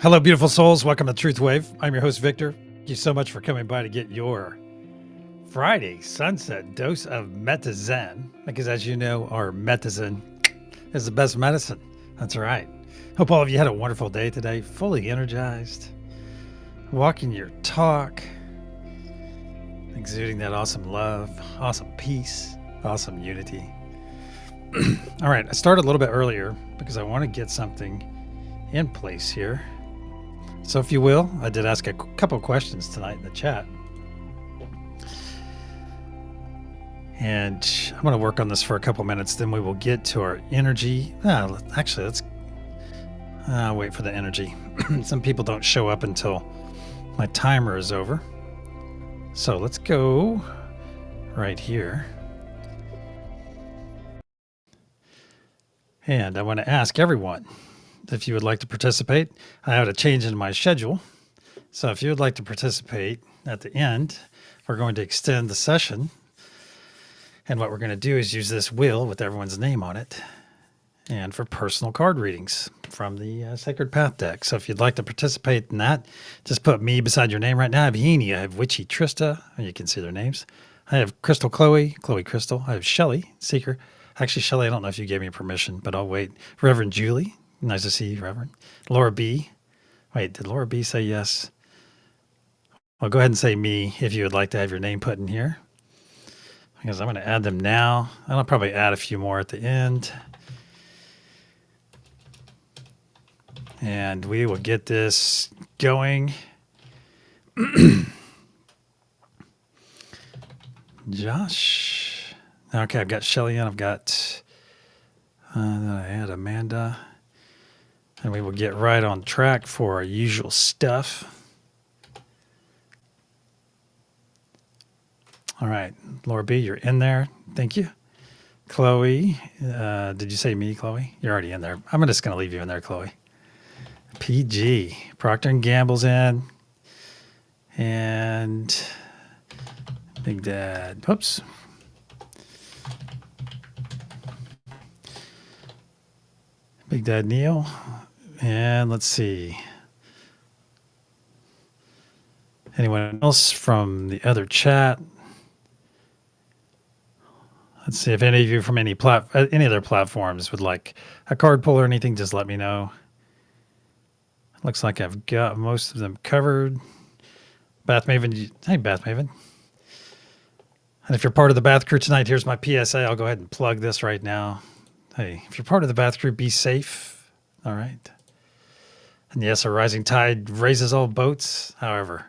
Hello, beautiful souls. Welcome to TruthWave. I'm your host, Victor. Thank you so much for coming by to get your Friday sunset dose of Metazen. Because as you know, our Metazen is the best medicine. That's right. Hope all of you had a wonderful day today, fully energized, walking your talk, exuding that awesome love, awesome peace, awesome unity. All right, I started a little bit earlier because I want to get something in place here. So if you will, I did ask a couple of questions tonight in the chat. And I'm going to work on this for a couple minutes, then we will get to our energy. Actually, let's wait for the energy. Some people don't show up until my timer is over. So let's go right here. And I want to ask everyone if you would like to participate. I had a change in my schedule. So if you would like to participate at the end, we're going to extend the session. And what we're going to do is use this wheel with everyone's name on it and for personal card readings from the Sacred Path deck. So if you'd like to participate in that, just put me beside your name right now. I have Heaney, I have Witchy Trista, you can see their names. I have Crystal Chloe Crystal. I have Shelly, Seeker. Actually, Shelly, I don't know if you gave me permission, but I'll wait. Reverend Julie. Nice to see you, Reverend. Laura B. Wait, did Laura B say yes? Well, go ahead and say me if you would like to have your name put in here. Because I'm going to add them now. And I'll probably add a few more at the end. And we will get this going. Josh. Okay, I've got Shelly in. I've got then I add Amanda. And we will get right on track for our usual stuff. All right, Laura B, you're in there. Thank you. Chloe, did you say me, Chloe? You're already in there. I'm just going to leave you in there, Chloe. PG, Procter & Gamble's in. And Big Dad, oops. Big Dad Neil. And let's see. Anyone else from the other chat? Let's see if any of you from any other platforms would like a card pull or anything, just let me know. Looks like I've got most of them covered. Bath Maven, hey Bath Maven. And if you're part of the Bath crew tonight, here's my PSA. I'll go ahead and plug this right now. Hey, if you're part of the Bath crew, be safe. All right. And yes, a rising tide raises all boats. However,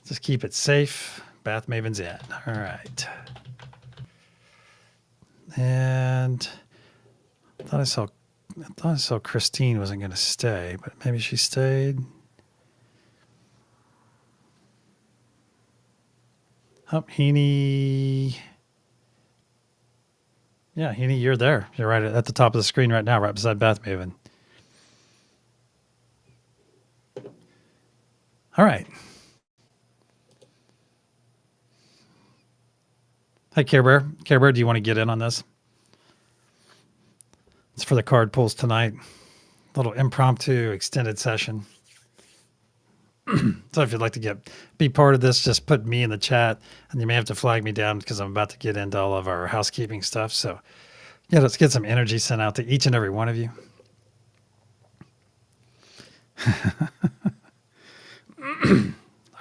just keep it safe. Bath Maven's in. All right. And I thought I saw Christine wasn't going to stay, but maybe she stayed. Oh, Heaney. Yeah, Heaney, you're there. You're right at the top of the screen right now, right beside Bath Maven. All right. Hi, Care Bear. Care Bear, do you want to get in on this? It's for the card pulls tonight. A little impromptu extended session. So if you'd like to be part of this, just put me in the chat, and you may have to flag me down because I'm about to get into all of our housekeeping stuff. So yeah, let's get some energy sent out to each and every one of you.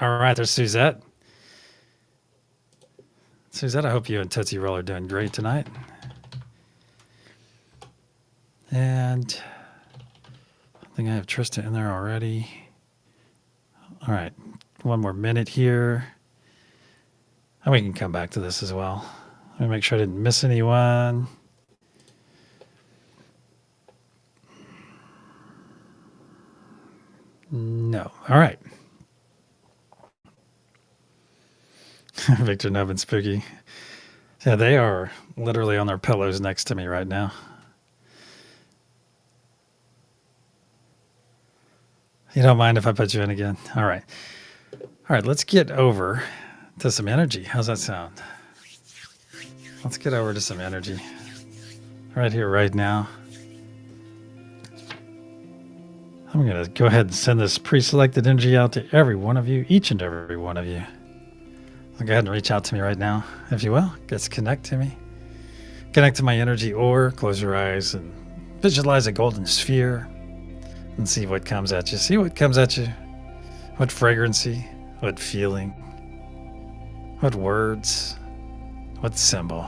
All right, there's Suzette. Suzette, I hope you and Tootsie Roll are doing great tonight. And I think I have Trista in there already. All right, one more minute here. And we can come back to this as well. Let me make sure I didn't miss anyone. No. All right. Victor Nubb and Spooky. Yeah, they are literally on their pillows next to me right now. You don't mind if I put you in again? All right. All right, let's get over to some energy. How's that sound? Let's get over to some energy. Right here, right now. I'm going to go ahead and send this pre-selected energy out to every one of you, each and every one of you. So go ahead and reach out to me right now, if you will. Just connect to me. Connect to my energy, or close your eyes and visualize a golden sphere and see what comes at you. See what comes at you. What fragrancy, what feeling, what words, what symbol.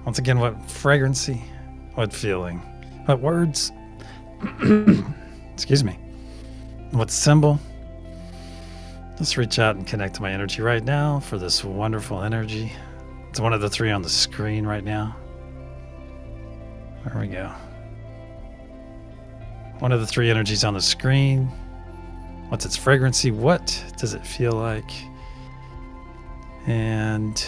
Once again, what fragrancy, what feeling, what words, excuse me, what symbol. Let's reach out and connect to my energy right now for this wonderful energy. It's one of the three on the screen right now. There we go. One of the three energies on the screen. What's its fragrancy? What does it feel like? And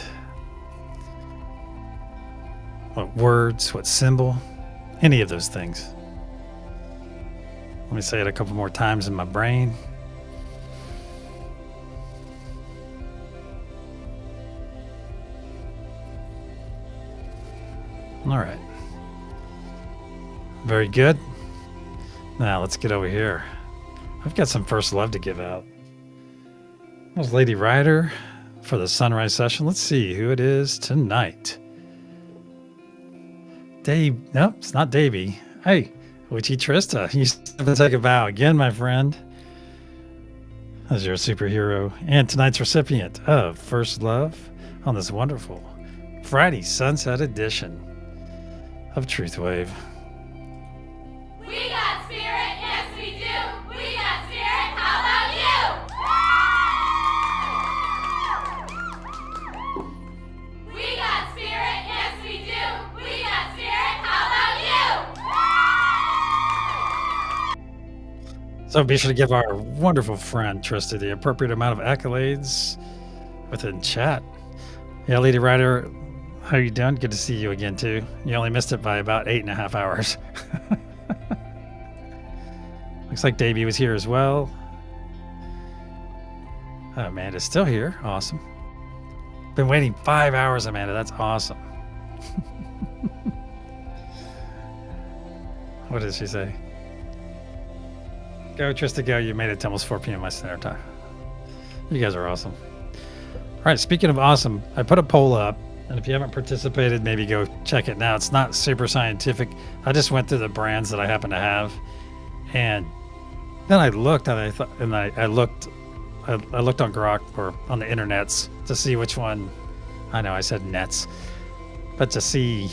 what words, what symbol, any of those things. Let me say it a couple more times in my brain. All right. Very good. Now let's get over here. I've got some first love to give out. There's Lady Ryder for the sunrise session. Let's see who it is tonight. Dave. Nope, it's not Davey. Hey, Witchy Trista. You have to take a bow again, my friend. As your superhero and tonight's recipient of First Love on this wonderful Friday Sunset edition of TruthWave. We got spirit, yes we do. We got spirit, how about you? We got spirit, yes we do. We got spirit, how about you? So be sure to give our wonderful friend Trista the appropriate amount of accolades within chat. Yeah, Lady Ryder, how you doing? Good to see you again too. You only missed it by about 8.5 hours. Looks like Davey was here as well. Amanda's still here. Awesome. Been waiting 5 hours, Amanda. That's awesome. What did she say? Go, Trista, go. You made it to almost 4 p.m. my standard time. You guys are awesome. All right, speaking of awesome, I put a poll up, and if you haven't participated, maybe go check it now. It's not super scientific. I just went through the brands that I happen to have, and then I looked, and I looked on Grok or on the internets to see which one. I know I said nets, but to see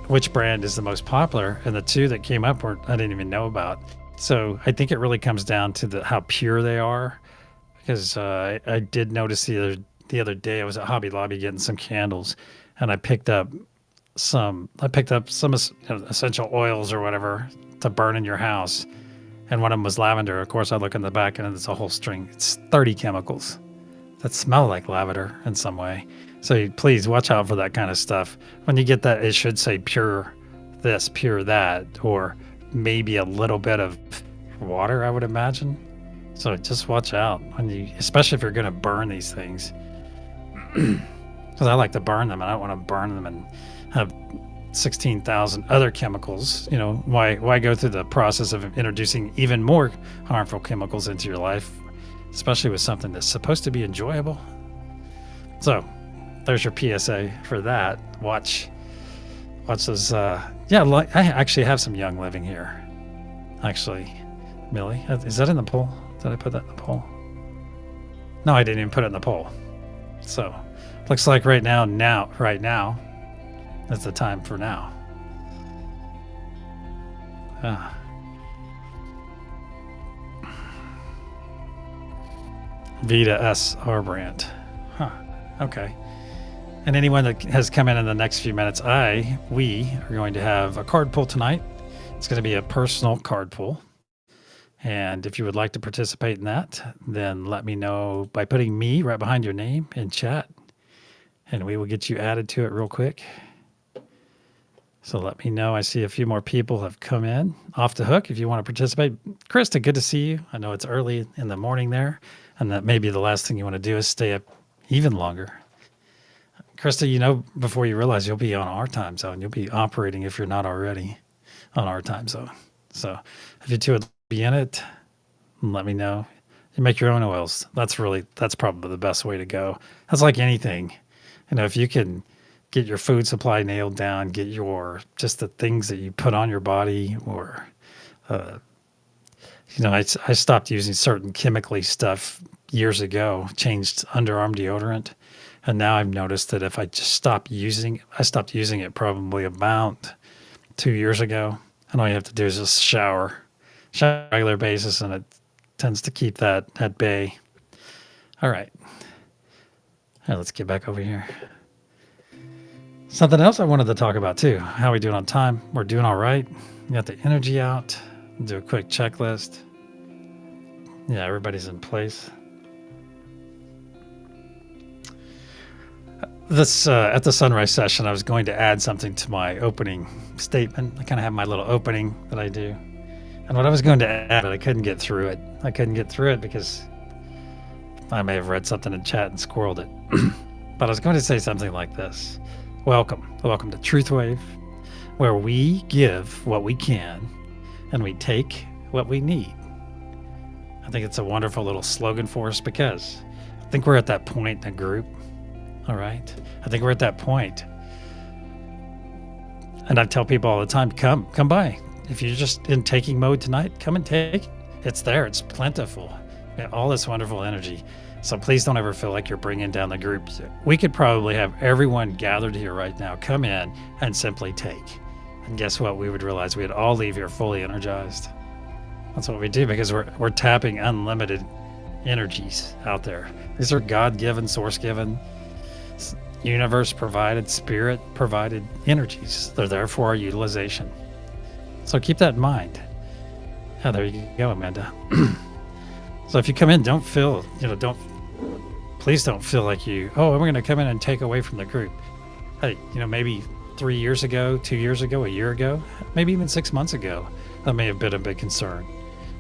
which brand is the most popular, and the two that came up were I didn't even know about. So I think it really comes down to how pure they are, because I did notice the other day I was at Hobby Lobby getting some candles, and I picked up some essential oils or whatever to burn in your house, and one of them was lavender. Of course, I look in the back and it's a whole string. It's 30 chemicals that smell like lavender in some way. So please watch out for that kind of stuff. When you get that, it should say pure this, pure that, or maybe a little bit of water, I would imagine. So just watch out especially if you're going to burn these things. Because I like to burn them, and I don't want to burn them and have 16,000 other chemicals. You know, why go through the process of introducing even more harmful chemicals into your life, especially with something that's supposed to be enjoyable? So there's your PSA for that. Watch those. I actually have some Young Living here. Actually, Millie, is that in the poll? Did I put that in the poll? No, I didn't even put it in the poll. So looks like right now is the time for now. Vita S. R brand. Huh. Okay. And anyone that has come in the next few minutes, we are going to have a card pull tonight. It's going to be a personal card pull. And if you would like to participate in that, then let me know by putting me right behind your name in chat, and we will get you added to it real quick. So let me know. I see a few more people have come in off the hook. If you want to participate, Krista, good to see you. I know it's early in the morning there, and that maybe the last thing you want to do is stay up even longer. Krista, you know, before you realize you'll be on our time zone. You'll be operating, if you're not already, on our time zone. So if you two would be in it, let me know. You make your own oils. That's probably the best way to go. That's like anything. You know, if you can get your food supply nailed down, get just the things that you put on your body, or, I stopped using certain chemically stuff years ago, changed underarm deodorant. And now I've noticed that if I just I stopped using it probably about 2 years ago. And all you have to do is just shower on a regular basis, and it tends to keep that at bay. All right. Let's get back over here. Something else I wanted to talk about too. How are we doing on time? We're doing all right. We got the energy out. Do a quick checklist. Yeah, everybody's in place. This at the sunrise session, I was going to add something to my opening statement. I kind of have my little opening that I do. And what I was going to add, but I couldn't get through it. I couldn't get through it because I may have read something in chat and squirreled it. But I was going to say something like this. Welcome to TruthWave, where we give what we can and we take what we need. I think it's a wonderful little slogan for us, because I think we're at that point in a group. All right. I think we're at that point. And I tell people all the time, come by. If you're just in taking mode tonight, come and take. It's there. It's plentiful. All this wonderful energy. So please don't ever feel like you're bringing down the group. We could probably have everyone gathered here right now come in and simply take. And guess what? We would realize we'd all leave here fully energized. That's what we do, because we're tapping unlimited energies out there. These are God-given, source-given, universe-provided, spirit-provided energies. They're there for our utilization. So keep that in mind. Yeah, there you go, Amanda. So if you come in, please don't feel like we're going to come in and take away from the group. Hey, maybe 3 years ago, 2 years ago, a year ago, maybe even 6 months ago, that may have been a big concern.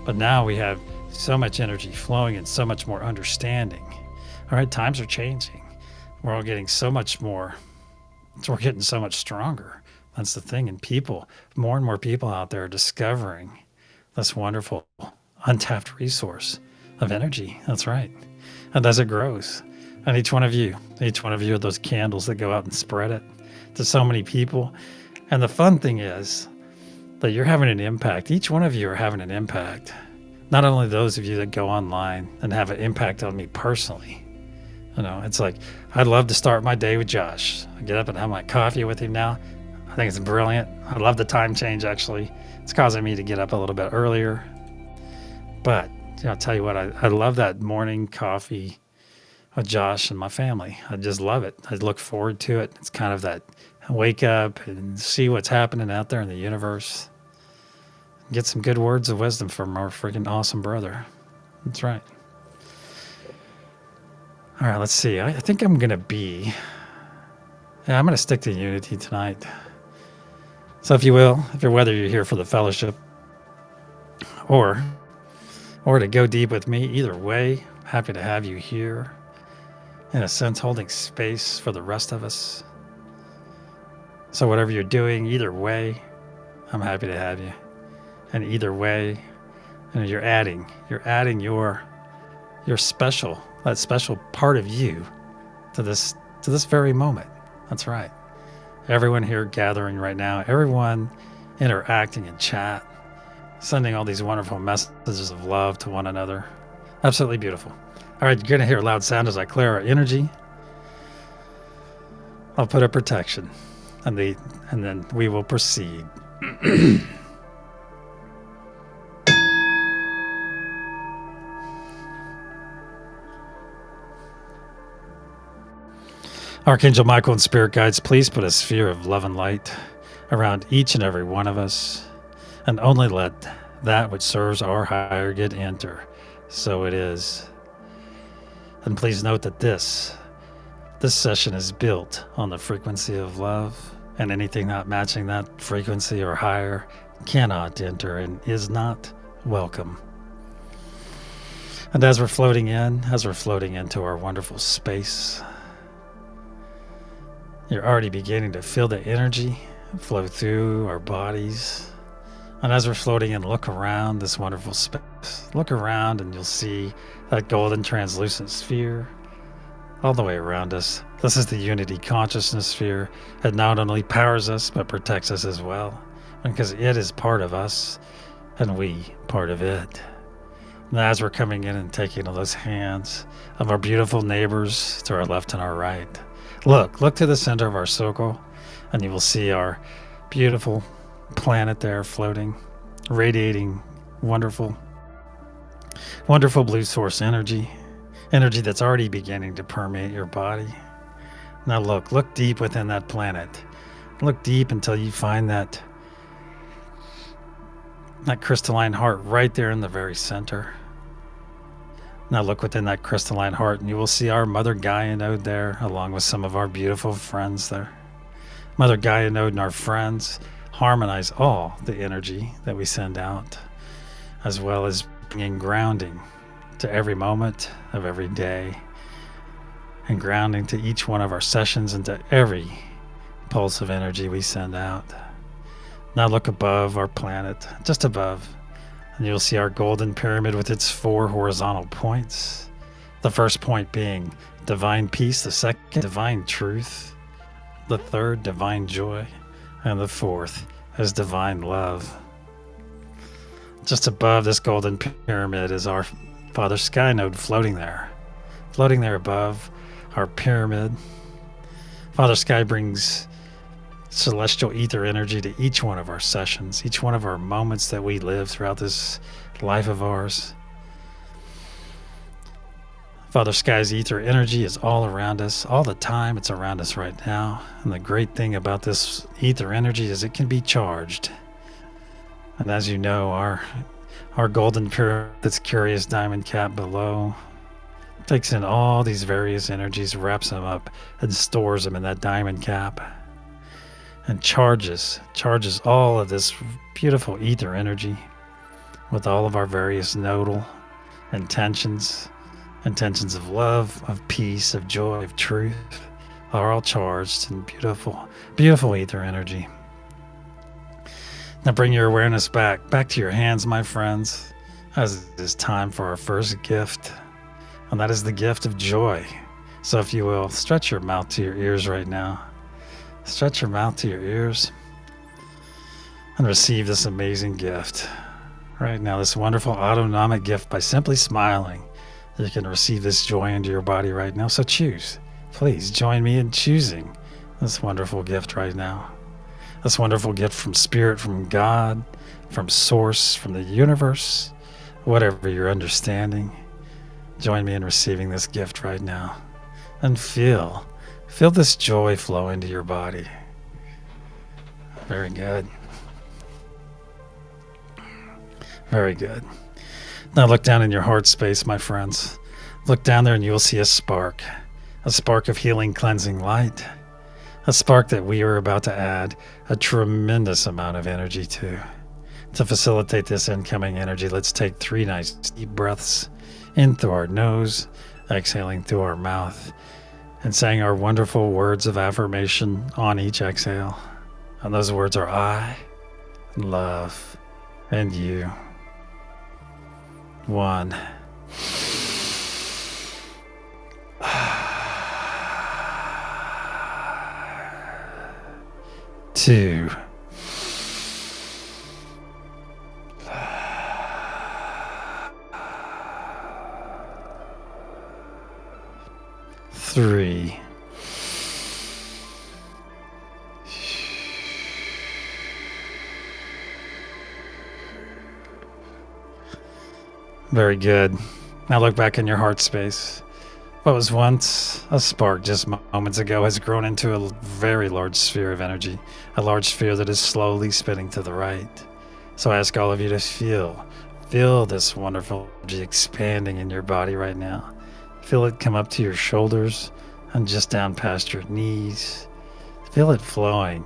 But now we have so much energy flowing and so much more understanding. All right, times are changing. We're all getting so much more. So we're getting so much stronger. That's the thing. And more and more people out there are discovering this wonderful untapped resource of energy. That's right. And as it grows, and each one of you are those candles that go out and spread it to so many people. And the fun thing is that you're having an impact. Each one of you are having an impact. Not only those of you that go online and have an impact on me personally. It's like, I'd love to start my day with Josh. I get up and have my coffee with him now. I think it's brilliant. I love the time change, actually. It's causing me to get up a little bit earlier. But I'll tell you what, I love that morning coffee with Josh and my family. I just love it. I look forward to it. It's kind of that wake up and see what's happening out there in the universe. Get some good words of wisdom from our freaking awesome brother. That's right. All right, let's see. I think I'm going to stick to unity tonight. So whether you're here for the fellowship or to go deep with me, either way, happy to have you here. In a sense, holding space for the rest of us. So whatever you're doing, either way, I'm happy to have you. And either way, you're adding your that special part of you to this very moment. That's right. Everyone here gathering right now, everyone interacting in chat, sending all these wonderful messages of love to one another. Absolutely beautiful. All right, you're going to hear a loud sound as I clear our energy. I'll put a protection, and then we will proceed. Archangel Michael and Spirit Guides, please put a sphere of love and light around each and every one of us, and only let that which serves our higher good enter. So it is. And please note that this session is built on the frequency of love, and anything not matching that frequency or higher cannot enter and is not welcome. And as we're floating into our wonderful space, You're already beginning to feel the energy flow through our bodies. And as we're floating in, look around this wonderful space. Look around and you'll see that golden translucent sphere all the way around us. This is the unity consciousness sphere. It not only powers us, but protects us as well, because it is part of us and we part of it. And as we're coming in and taking those hands of our beautiful neighbors to our left and our right, look to the center of our circle, and you will see our beautiful planet there floating, radiating wonderful blue source energy that's already beginning to permeate your body. Now look deep within that planet. Look deep until you find that crystalline heart right there in the very center. Now look within that crystalline heart and you will see our Mother Gaia node there, along with some of our beautiful friends there. Mother Gaia node and our friends harmonize all the energy that we send out, as well as bringing grounding to every moment of every day, and grounding to each one of our sessions and to every pulse of energy we send out. Now look above our planet, just above, and you'll see our golden pyramid with its 4 horizontal points. The first point being divine peace, the second divine truth, the third divine joy, and the fourth is divine love. Just above this golden pyramid is our Father Sky node floating there above our pyramid. Father Sky brings celestial ether energy to each one of our sessions, each one of our moments that we live throughout this life of ours. Father Sky's ether energy is all around us, all the time. It's around us right now. And the great thing about this ether energy is it can be charged. And as you know, our golden pyramid, this curious diamond cap below, takes in all these various energies, wraps them up, and stores them in that diamond cap, and charges all of this beautiful ether energy with all of our various nodal intentions of love, of peace, of joy, of truth, are all charged in beautiful ether energy. Now bring your awareness back to your hands, my friends, as it is time for our first gift, and that is the gift of joy. So if you will, stretch your mouth to your ears right now. Stretch your mouth to your ears and receive this amazing gift. Right now, this wonderful autonomic gift by simply smiling. You can receive this joy into your body right now. So choose. Please join me in choosing this wonderful gift right now. This wonderful gift from Spirit, from God, from Source, from the universe, whatever your understanding. Join me in receiving this gift right now. And feel this joy flow into your body. Very good. Very good. Now look down in your heart space, my friends. Look down there and you'll see a spark of healing, cleansing light, a spark that we are about to add a tremendous amount of energy to. To facilitate this incoming energy, let's take 3 nice deep breaths in through our nose, exhaling through our mouth, and saying our wonderful words of affirmation on each exhale. And those words are I, love, and you. 1. 2. 3. Very good. Now look back in your heart space. What was once a spark just moments ago has grown into a very large sphere of energy, a large sphere that is slowly spinning to the right. So I ask all of you to feel this wonderful energy expanding in your body right now. Feel it come up to your shoulders and just down past your knees. Feel it flowing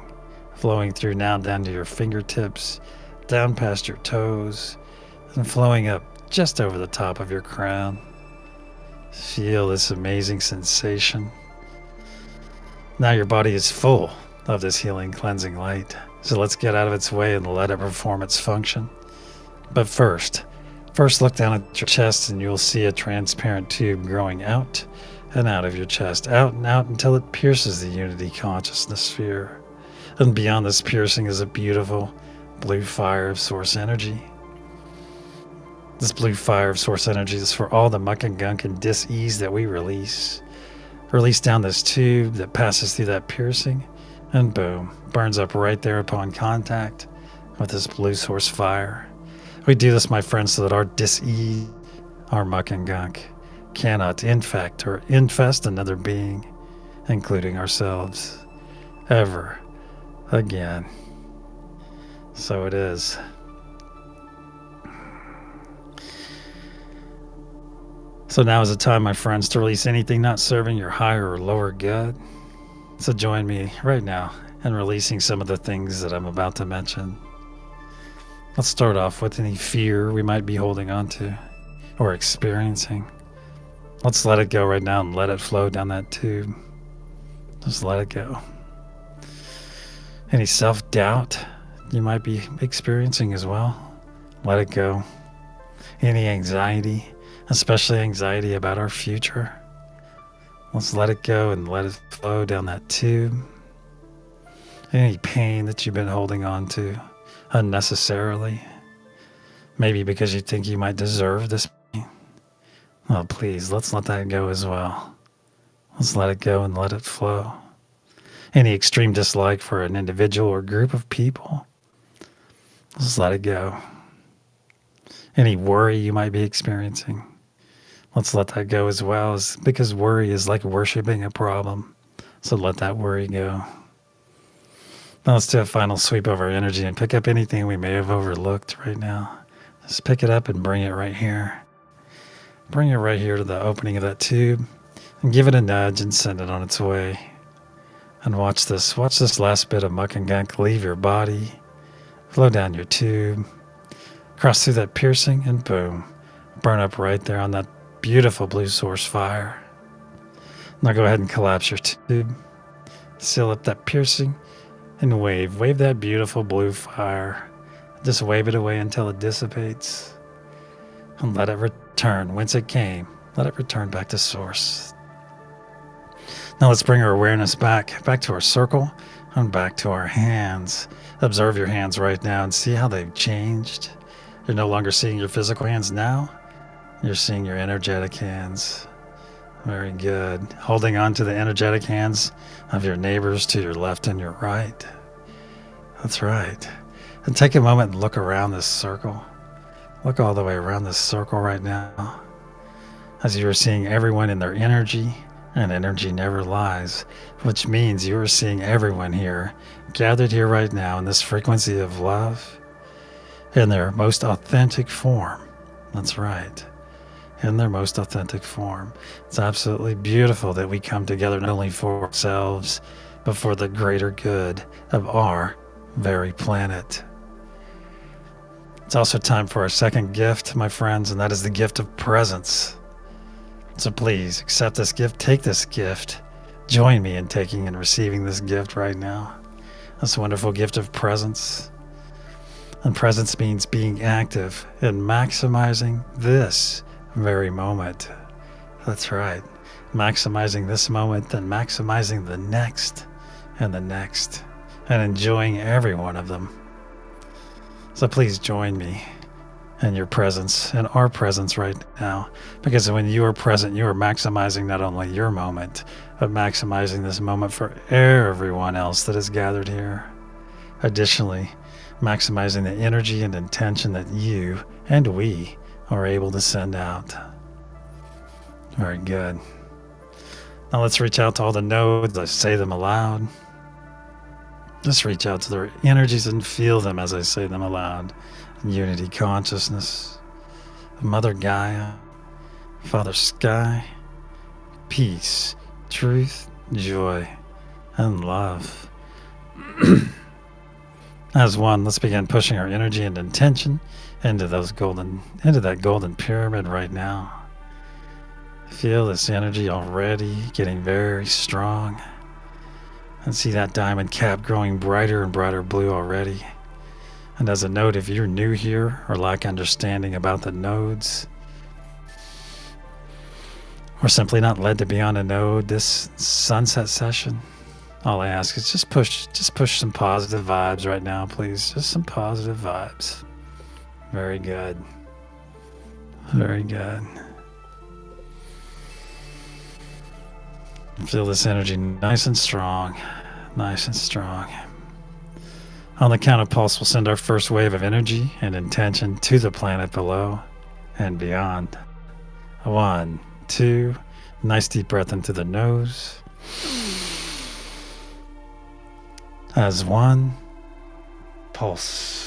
through now down to your fingertips, down past your toes, and flowing up just over the top of your crown. Feel this amazing sensation. Now your body is full of this healing, cleansing light. So let's get out of its way and let it perform its function. But first look down at your chest and you'll see a transparent tube growing out and out of your chest, out and out until it pierces the unity consciousness sphere. And beyond this piercing is a beautiful blue fire of source energy. This blue fire of source energy is for all the muck and gunk and dis-ease that we release. Release down this tube that passes through that piercing, and boom, burns up right there upon contact with this blue source fire. We do this, my friends, so that our dis-ease, our muck and gunk, cannot infect or infest another being, including ourselves, ever again. So it is. So now is the time, my friends, to release anything not serving your higher or lower good. So join me right now in releasing some of the things that I'm about to mention. Let's start off with any fear we might be holding on to or experiencing. Let's let it go right now and let it flow down that tube. Just let it go. Any self-doubt you might be experiencing as well, let it go. Any anxiety, especially anxiety about our future, let's let it go and let it flow down that tube. Any pain that you've been holding on to unnecessarily, maybe because you think you might deserve this pain, well, please, let's let that go as well. Let's let it go and let it flow. Any extreme dislike for an individual or group of people, let's let it go. Any worry you might be experiencing, let's let that go as well, because worry is like worshiping a problem. So let that worry go. Now let's do a final sweep of our energy and pick up anything we may have overlooked right now. Just pick it up and bring it right here. Bring it right here to the opening of that tube and give it a nudge and send it on its way. And watch this last bit of muck and gunk leave your body, flow down your tube, cross through that piercing, and boom, burn up right there on that beautiful blue source fire. Now go ahead and collapse your tube, seal up that piercing, and wave that beautiful blue fire. Just wave it away until it dissipates, and let it return whence it came. Let it return back to source. Now let's bring our awareness back to our circle and back to our hands. Observe your hands right now and see how they've changed. You're no longer seeing your physical hands now. You're seeing your energetic hands. Very good. Holding on to the energetic hands of your neighbors to your left and your right. That's right. And take a moment and look around this circle. Look all the way around this circle right now. As you are seeing everyone in their energy, and energy never lies, which means you are seeing everyone here, gathered here right now in this frequency of love, in their most authentic form. That's right. In their most authentic form. It's absolutely beautiful that we come together not only for ourselves, but for the greater good of our very planet. It's also time for our second gift, my friends, and that is the gift of presence. So please accept this gift, take this gift, join me in taking and receiving this gift right now. This wonderful gift of presence. And presence means being active and maximizing this very moment. That's right. Maximizing this moment, then maximizing the next, and enjoying every one of them. So please join me in your presence, in our presence right now, because when you are present, you are maximizing not only your moment, but maximizing this moment for everyone else that is gathered here. Additionally, maximizing the energy and intention that you and we are able to send out. Very good. Now let's reach out to all the nodes. I say them aloud. Just reach out to their energies and feel them as I say them aloud. Unity consciousness, Mother Gaia, Father Sky, peace, truth, joy, and love. As one, let's begin pushing our energy and intention into that golden pyramid right now. Feel this energy already getting very strong. And see that diamond cap growing brighter and brighter blue already. And as a note, if you're new here or lack understanding about the nodes, or simply not led to be on a node this sunset session, all I ask is just push some positive vibes right now, please. Just some positive vibes. Very good. Very good. Feel this energy nice and strong. Nice and strong. On the count of pulse, we'll send our first wave of energy and intention to the planet below and beyond. 1, 2, nice deep breath into the nose. As 1, pulse.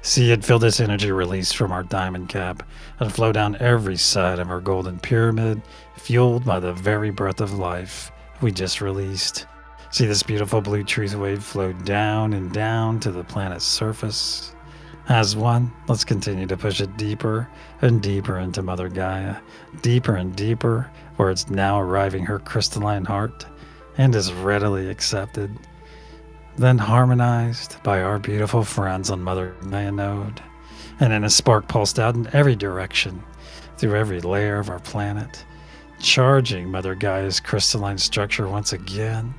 See it, feel this energy release from our diamond cap and flow down every side of our golden pyramid, fueled by the very breath of life we just released. See this beautiful blue truth wave flow down and down to the planet's surface. As 1, let's continue to push it deeper and deeper into Mother Gaia, deeper and deeper, where it's now arriving her crystalline heart and is readily accepted, then harmonized by our beautiful friends on Mother Gaia node, and in a spark pulsed out in every direction, through every layer of our planet, charging Mother Gaia's crystalline structure once again,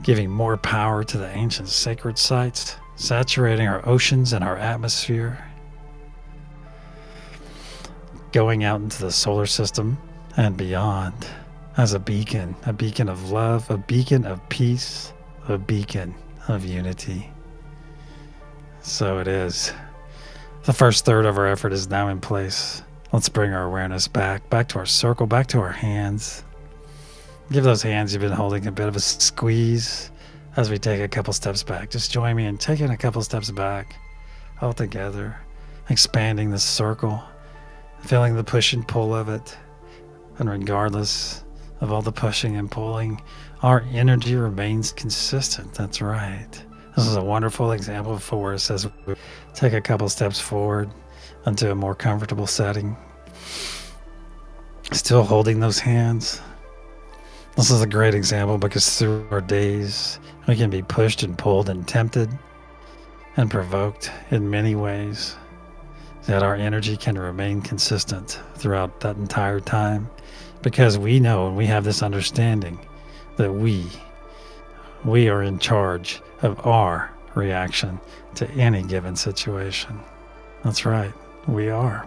giving more power to the ancient sacred sites, saturating our oceans and our atmosphere, going out into the solar system and beyond as a beacon of love, a beacon of peace, a beacon of unity. So it is. The first third of our effort is now in place. Let's bring our awareness back to our circle, back to our hands. Give those hands you've been holding a bit of a squeeze as we take a couple steps back. Just join me in taking a couple steps back, all together, expanding the circle, feeling the push and pull of it. And regardless of all the pushing and pulling, our energy remains consistent. That's right. This is a wonderful example for us as we take a couple steps forward into a more comfortable setting. Still holding those hands. This is a great example because through our days, we can be pushed and pulled and tempted and provoked in many ways. That our energy can remain consistent throughout that entire time because we know and we have this understanding that we are in charge of our reaction to any given situation. That's right, we are.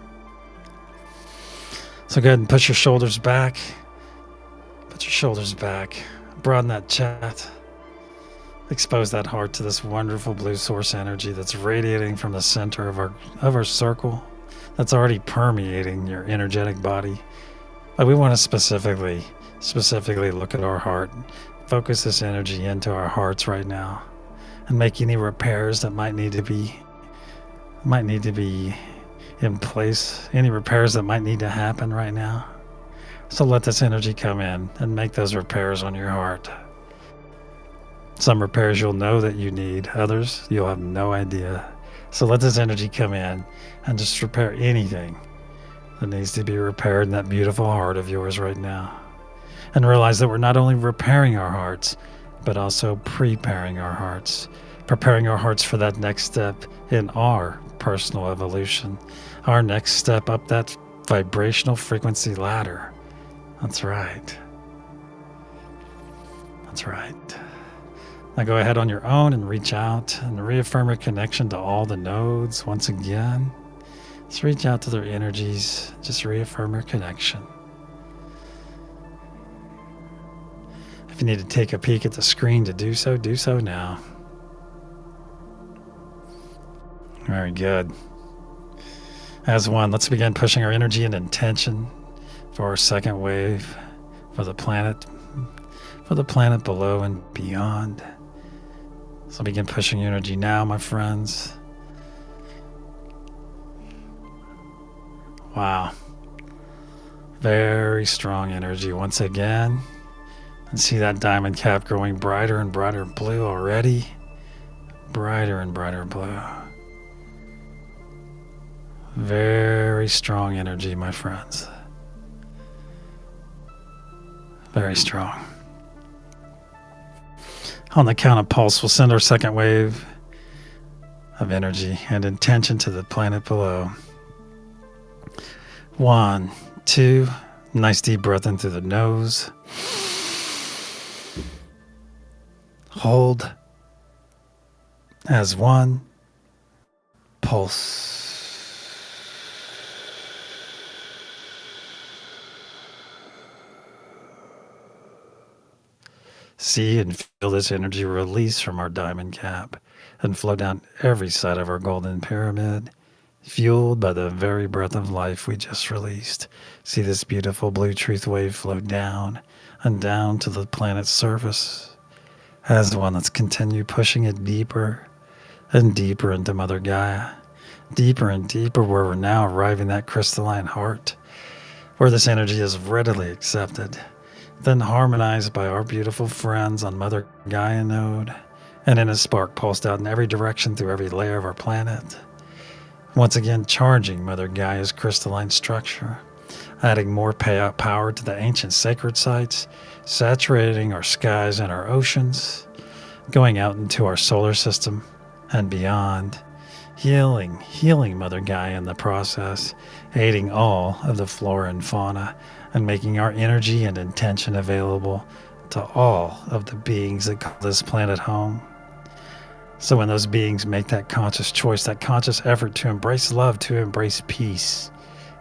So go ahead and push your shoulders back. Put your shoulders back. Broaden that chest. Expose that heart to this wonderful blue source energy that's radiating from the center of our circle, that's already permeating your energetic body. But we want to specifically look at our heart. Focus this energy into our hearts right now and make any repairs that might need to be in place, any repairs that might need to happen right now. So let this energy come in and make those repairs on your heart. Some repairs you'll know that you need, others you'll have no idea. So let this energy come in and just repair anything that needs to be repaired in that beautiful heart of yours right now. And realize that we're not only repairing our hearts, but also preparing our hearts, preparing our hearts for that next step in our personal evolution, our next step up that vibrational frequency ladder. That's right. That's right. Now go ahead on your own and reach out and reaffirm your connection to all the nodes once again. Just reach out to their energies. Just reaffirm your connection. If you need to take a peek at the screen to do so now. Very good. As one, let's begin pushing our energy and intention for our second wave, for the planet below and beyond. So begin pushing your energy now, my friends. Wow. Very strong energy once again. And see that diamond cap growing brighter and brighter blue already. Brighter and brighter blue. Very strong energy, my friends. Very strong. On the count of pulse, we'll send our second wave of energy and intention to the planet below. 1, 2, nice deep breath in through the nose. Hold as 1, pulse. See and feel this energy release from our diamond cap and flow down every side of our golden pyramid, fueled by the very breath of life we just released. See this beautiful blue truth wave flow down and down to the planet's surface as one that's continue pushing it deeper and deeper into Mother Gaia, deeper and deeper, where we're now arriving at crystalline heart, where this energy is readily accepted, then harmonized by our beautiful friends on Mother Gaia node, and in a spark pulsed out in every direction through every layer of our planet. Once again charging Mother Gaia's crystalline structure, adding more power to the ancient sacred sites, saturating our skies and our oceans, going out into our solar system and beyond, healing Mother Gaia in the process, aiding all of the flora and fauna, and making our energy and intention available to all of the beings that call this planet home. So when those beings make that conscious choice, that conscious effort to embrace love, to embrace peace,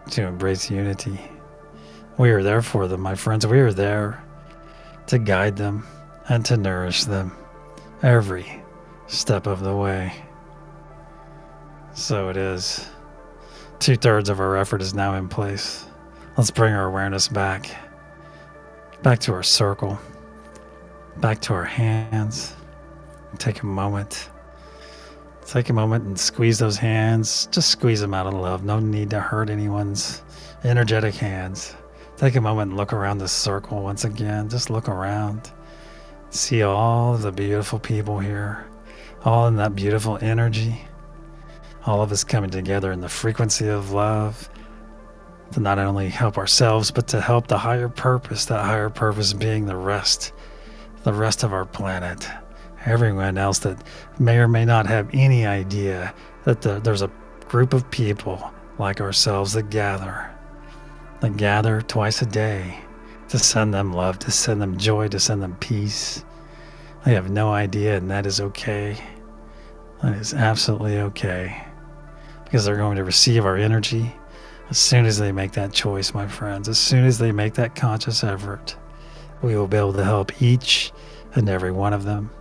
to embrace unity, we are there for them, my friends. We are there to guide them and to nourish them every step of the way. So it is. 2/3 of our effort is now in place. Let's bring our awareness back to our circle, back to our hands. Take a moment and squeeze those hands. Just squeeze them out of love. No need to hurt anyone's energetic hands. Take a moment and look around the circle once again. Just look around. See all of the beautiful people here, all in that beautiful energy. All of us coming together in the frequency of love to not only help ourselves, but to help the higher purpose, that higher purpose being the rest of our planet. Everyone else that may or may not have any idea that there's a group of people like ourselves that gather twice a day to send them love, to send them joy, to send them peace. They have no idea, and that is okay. That is absolutely okay, because they're going to receive our energy as soon as they make that choice, my friends. As soon as they make that conscious effort, we will be able to help each and every one of them.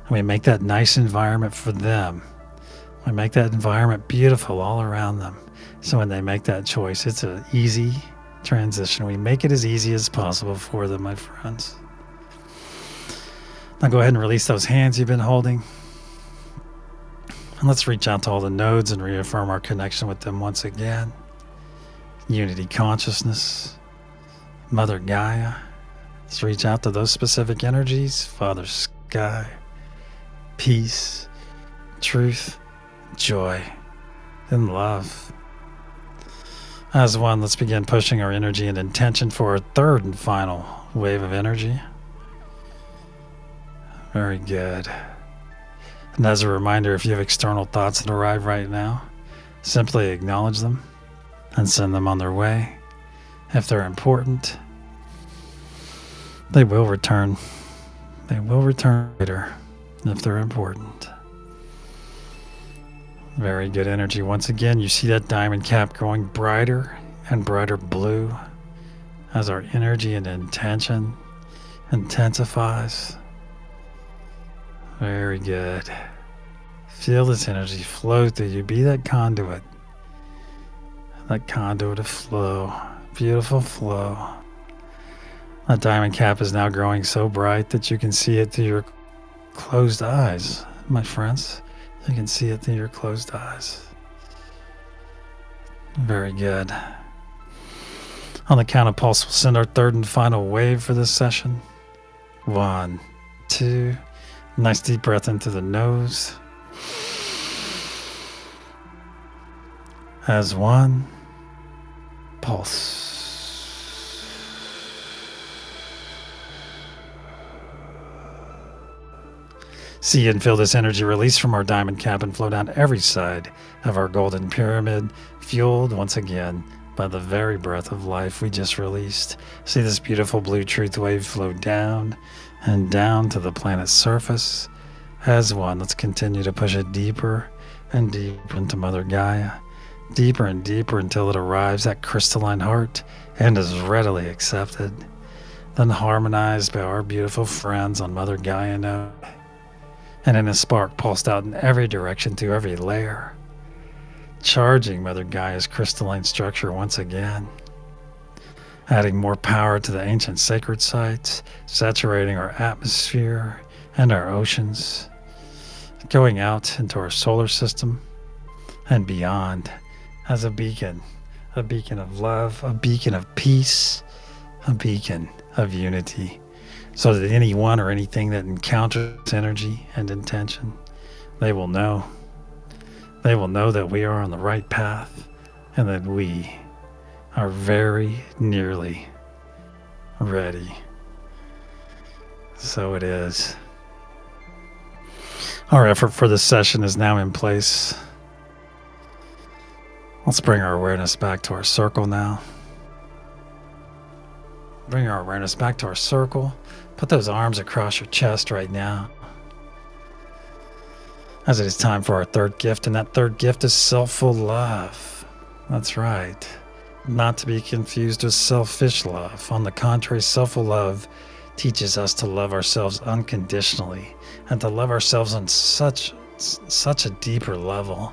And we make that nice environment for them. We make that environment beautiful all around them. So when they make that choice, it's an easy transition. We make it as easy as possible for them, my friends. Now go ahead and release those hands you've been holding. And let's reach out to all the nodes and reaffirm our connection with them once again. Unity consciousness, Mother Gaia. Let's reach out to those specific energies. Father Sky, peace, truth, joy, and love. As one, let's begin pushing our energy and intention for our third and final wave of energy. Very good. And as a reminder, if you have external thoughts that arrive right now, simply acknowledge them and send them on their way. If they're important, they will return. They will return later if they're important. Very good energy. Once again, you see that diamond cap growing brighter and brighter blue as our energy and intention intensifies. Very good. Feel this energy flow through you. Be that conduit of flow. Beautiful flow. That diamond cap is now growing so bright that you can see it through your closed eyes, my friends. You can see it through your closed eyes. Very good. On the count of pulse, we'll send our third and final wave for this session. 1, 2. Nice deep breath into the nose. as one pulse. See and feel this energy release from our diamond cap and flow down every side of our golden pyramid, fueled once again by the very breath of life we just released. See this beautiful blue truth wave flow down and down to the planet's surface as one. Let's continue to push it deeper and deeper into Mother Gaia, deeper and deeper until it arrives at crystalline heart and is readily accepted, then harmonized by our beautiful friends on Mother Gaia node. And in a spark pulsed out in every direction through every layer, charging Mother Gaia's crystalline structure once again, adding more power to the ancient sacred sites, saturating our atmosphere and our oceans, going out into our solar system and beyond as a beacon of love, a beacon of peace, a beacon of unity, so that anyone or anything that encounters energy and intention, they will know that we are on the right path and that we are very nearly ready. So it is. Our effort for this session is now in place. Let's bring our awareness back to our circle now. Bring our awareness back to our circle. Put those arms across your chest right now, as it is time for our third gift, and that third gift is self-full love. That's right. Not to be confused with selfish love. On the contrary, self-full love teaches us to love ourselves unconditionally and to love ourselves on such a deeper level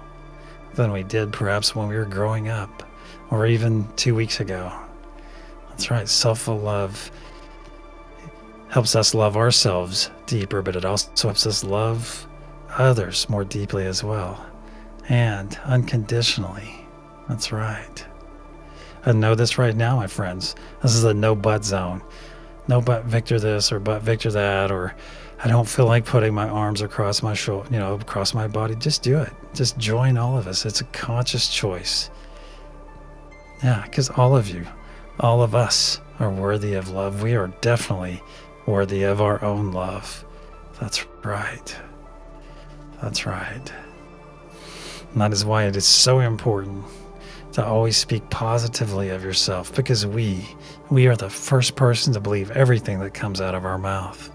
than we did perhaps when we were growing up or even 2 weeks ago. That's right. Self-full love helps us love ourselves deeper, but it also helps us love others more deeply as well, and unconditionally. That's right. And know this right now, my friends. This is a no but zone. No but Victor this or but Victor that, or I don't feel like putting my arms across my shoulder, across my body. Just do it. Just join all of us. It's a conscious choice. Yeah, because all of you, all of us are worthy of love. We are definitely worthy of our own love. That's right. That's right. And that is why it is so important to always speak positively of yourself, because we are the first person to believe everything that comes out of our mouth.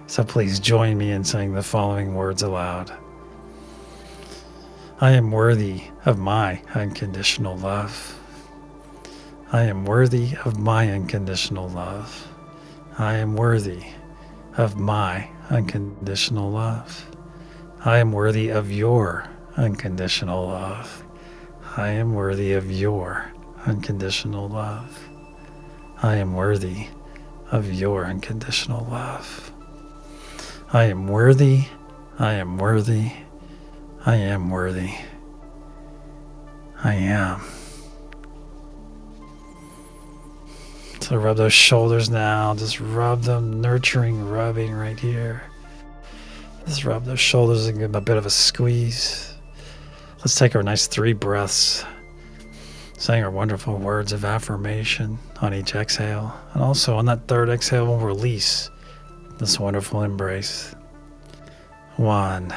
So please join me in saying the following words aloud. I am worthy of my unconditional love. I am worthy of my unconditional love. I am worthy of my unconditional love. I am worthy of your unconditional love. I am worthy of your unconditional love. I am worthy of your unconditional love. I am worthy. I am worthy. I am worthy. I am. So rub those shoulders now. Just rub them, nurturing rubbing right here. Just rub those shoulders and give them a bit of a squeeze. Let's take our nice 3 breaths, saying our wonderful words of affirmation on each exhale. And also on that third exhale, we'll release this wonderful embrace. 1.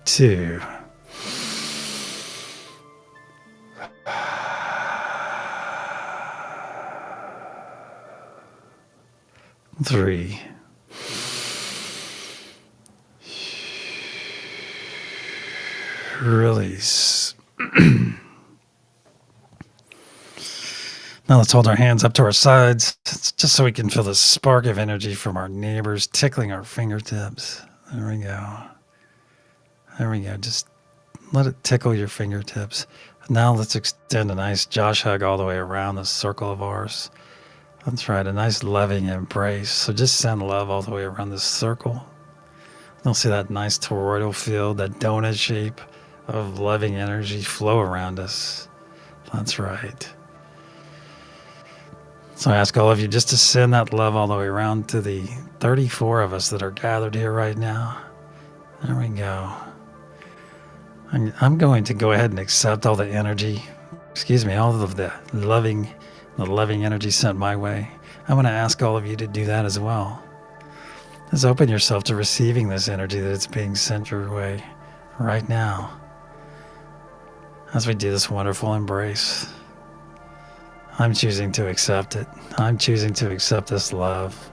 2. 3. Release. Now let's hold our hands up to our sides, just so we can feel the spark of energy from our neighbors tickling our fingertips. There we go. There we go. Just let it tickle your fingertips. Now let's extend a nice Josh hug all the way around this circle of ours. That's right, a nice loving embrace. So just send love all the way around this circle. You'll see that nice toroidal field, that donut shape of loving energy flow around us. That's right. So I ask all of you just to send that love all the way around to the 34 of us that are gathered here right now. There we go. I'm going to go ahead and accept all the energy, all of the loving energy sent my way. I want to ask all of you to do that as well. Just open yourself to receiving this energy that's being sent your way right now. As we do this wonderful embrace, I'm choosing to accept it. I'm choosing to accept this love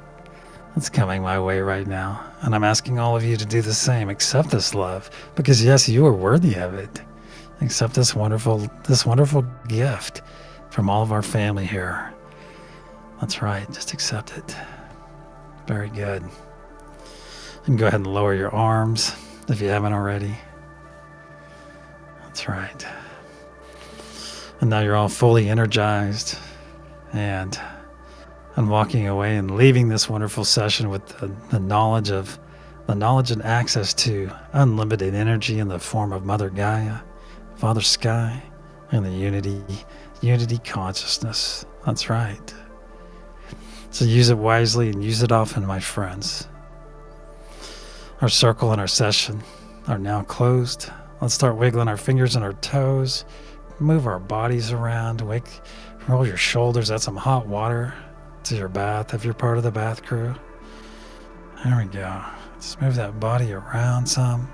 that's coming my way right now. And I'm asking all of you to do the same. Accept this love, because yes, you are worthy of it. Accept this wonderful gift from all of our family here. That's right. Just accept it. Very good. And go ahead and lower your arms if you haven't already. That's right. And now you're all fully energized, and I'm walking away and leaving this wonderful session with the knowledge and access to unlimited energy in the form of Mother Gaia, Father Sky, and the unity consciousness. That's right. So use it wisely and use it often, my friends. Our circle and our session are now closed. Let's start wiggling our fingers and our toes. Move our bodies around. Roll your shoulders. Add some hot water to your bath if you're part of the bath crew. There we go. Just move that body around some.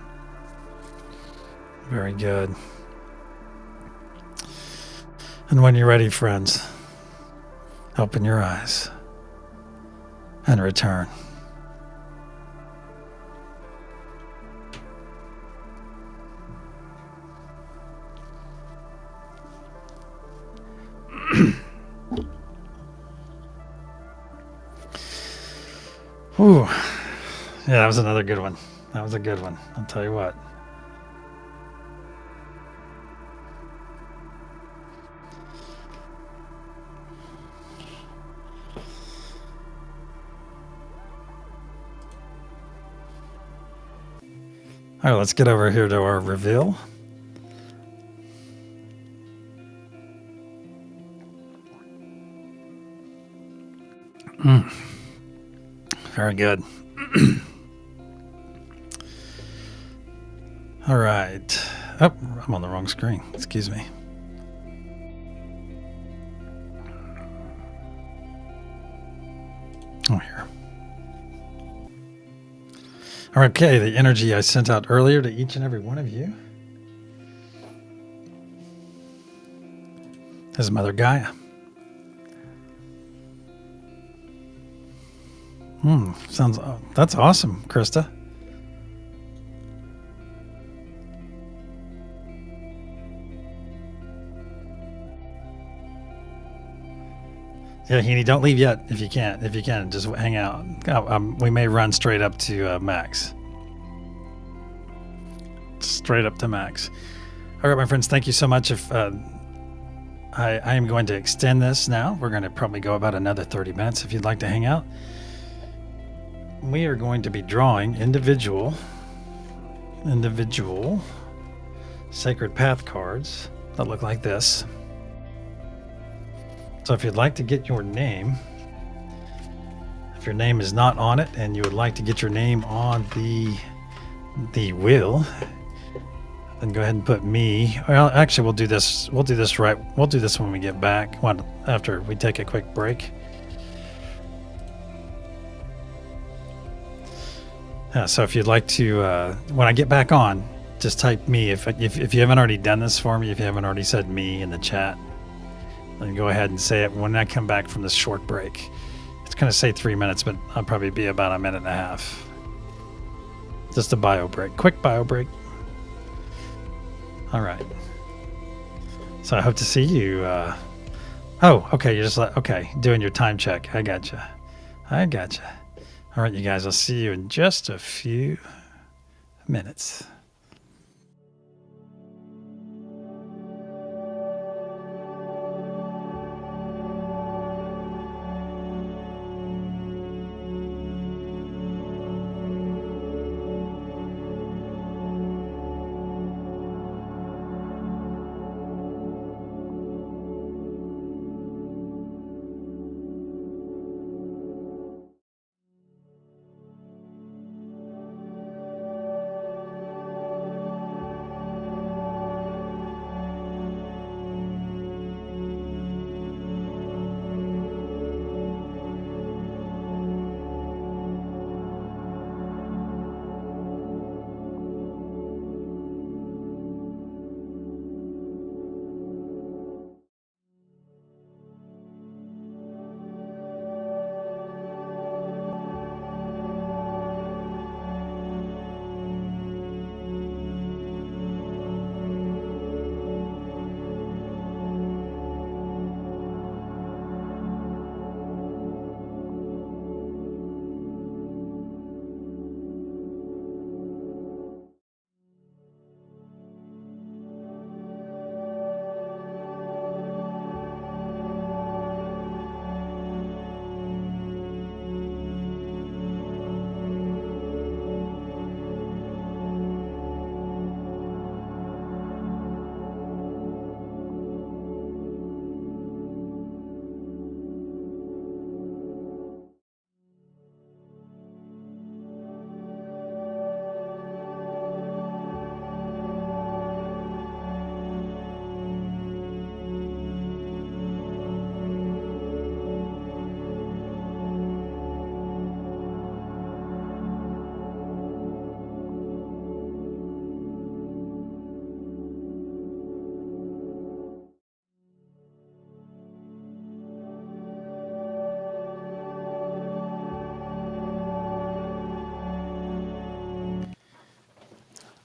Very good. And when you're ready, friends, open your eyes and return. Ooh, yeah, that was another good one. That was a good one. I'll tell you what. All right, let's get over here to our reveal. Very good. All right. Oh, I'm on the wrong screen. Excuse me. Oh, here. Okay, the energy I sent out earlier to each and every one of you is Mother Gaia. That's awesome, Krista. Yeah, Heaney, don't leave yet if you can't. If you can, just hang out. We may run straight up to max. Straight up to max. All right, my friends, thank you so much. If I am going to extend this now. We're going to probably go about another 30 minutes if you'd like to hang out. We are going to be drawing individual sacred path cards that look like this. So if you'd like to get your name, if your name is not on it and you would like to get your name on the wheel, then go ahead and put me. Well, actually, we'll do this right. We'll do this when we get back, after we take a quick break. So if you'd like to, when I get back on, just type me. If you haven't already done this for me, if you haven't already said me in the chat, then go ahead and say it when I come back from this short break. It's going to say 3 minutes, but I'll probably be about a minute and a half. Just a bio break, quick bio break. All right. So I hope to see you. Oh, okay. You're just doing your time check. I gotcha. All right, you guys, I'll see you in just a few minutes.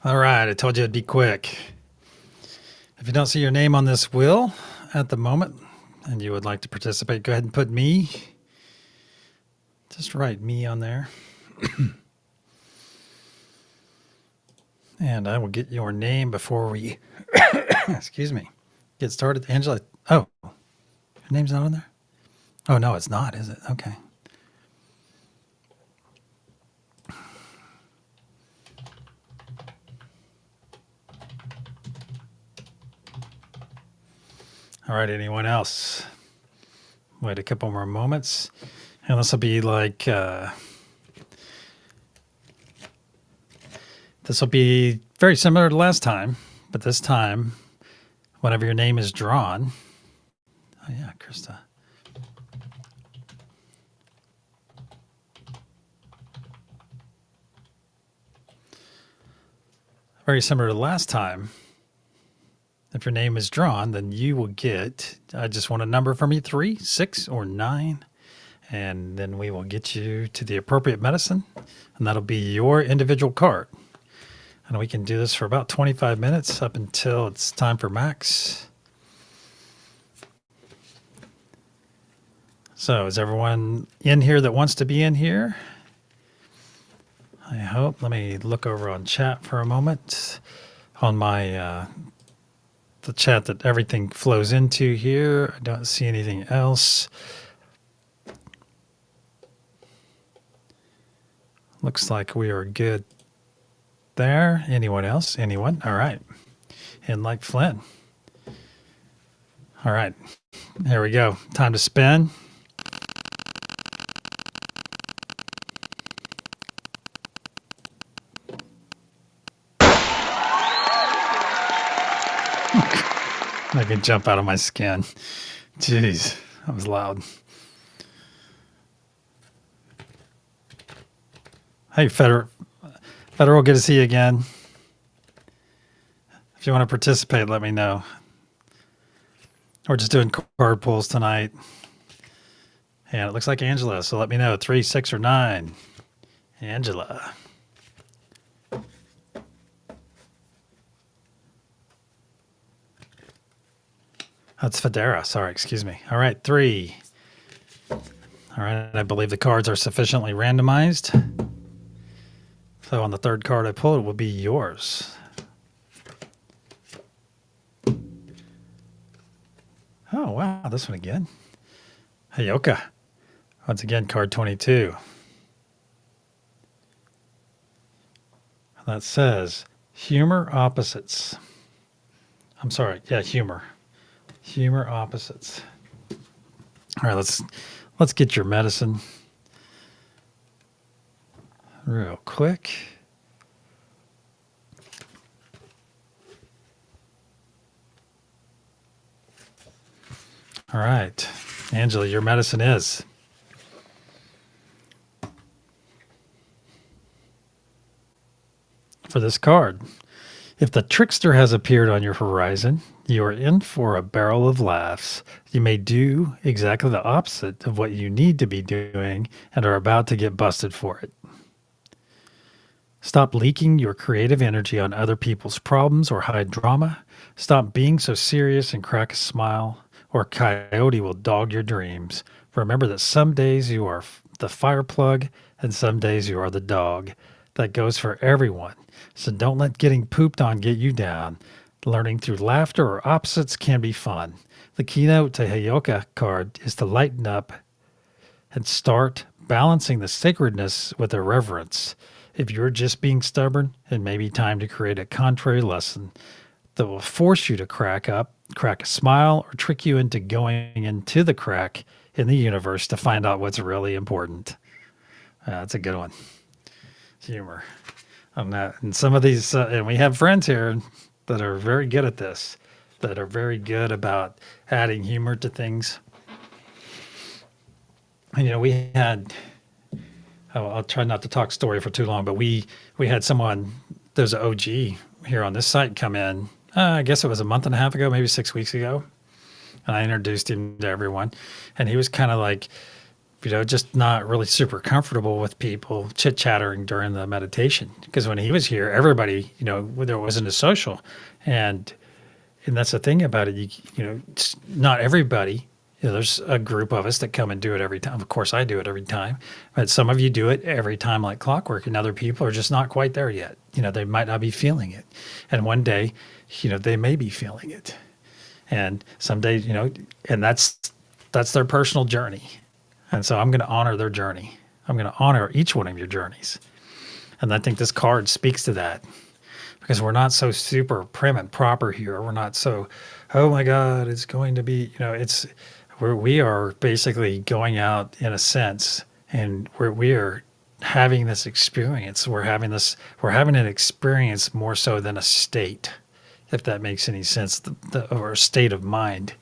All right, I told you it'd be quick. If you don't see your name on this wheel at the moment and you would like to participate, go ahead and put me. Just write me on there. And I will get your name before we, excuse me, get started. Angela, oh, your name's not on there? Oh, no, it's not, is it? Okay. All right, anyone else? Wait a couple more moments. And this will be like, this will be very similar to last time, but this time, whenever your name is drawn, oh yeah, Krista. Very similar to last time. If your name is drawn, then you will get, I just want a number from you, 3, 6, or 9. And then we will get you to the appropriate medicine, and that'll be your individual card. And we can do this for about 25 minutes up until it's time for Max. So is everyone in here that wants to be in here? I hope. Let me look over on chat for a moment. On my the chat that everything flows into here. I don't see anything else. Looks like we are good there. Anyone else? Anyone? All right. And like Flynn. All right. Here we go. Time to spin. I can jump out of my skin. Jeez, that was loud. Hey, Federal, good to see you again. If you want to participate, let me know. We're just doing card pulls tonight. And it looks like Angela, so let me know. 3, 6, or 9. Angela. That's Federa. Sorry, excuse me. All right, 3. All right, I believe the cards are sufficiently randomized. So on the third card I pulled, it will be yours. Oh, wow, this one again. Hayoka. Once again, card 22. That says, humor opposites. I'm sorry, yeah, humor. Humor opposites. All right, let's get your medicine real quick. All right, Angela, your medicine is for this card. If the trickster has appeared on your horizon, you are in for a barrel of laughs. You may do exactly the opposite of what you need to be doing and are about to get busted for it. Stop leaking your creative energy on other people's problems or hide drama. Stop being so serious and crack a smile, or a coyote will dog your dreams. Remember that some days you are the fire plug and some days you are the dog. That goes for everyone. So don't let getting pooped on get you down. Learning through laughter or opposites can be fun. The keynote to Hayoka card is to lighten up and start balancing the sacredness with irreverence. If you're just being stubborn, it may be time to create a contrary lesson that will force you to crack up, crack a smile, or trick you into going into the crack in the universe to find out what's really important. That's a good one. Humor. And some of these, and we have friends here that are very good at this, that are very good about adding humor to things. And, we had, I'll try not to talk story for too long, but we had someone, there's an OG here on this site come in, I guess it was a month and a half ago, maybe 6 weeks ago. And I introduced him to everyone. And he was kind of like just not really super comfortable with people chit chattering during the meditation. Because when he was here, everybody, there wasn't a social, and that's the thing about it. It's not everybody. There's a group of us that come and do it every time. Of course, I do it every time, but some of you do it every time like clockwork, and other people are just not quite there yet. They might not be feeling it, and one day, they may be feeling it, and someday, and that's their personal journey. And so I'm going to honor their journey. I'm going to honor each one of your journeys. And I think this card speaks to that, because we're not so super prim and proper here. We're not so, oh my God, it's going to be, it's where we are basically going out in a sense, and where we are having this experience. We're having an experience more so than a state, if that makes any sense, or a state of mind.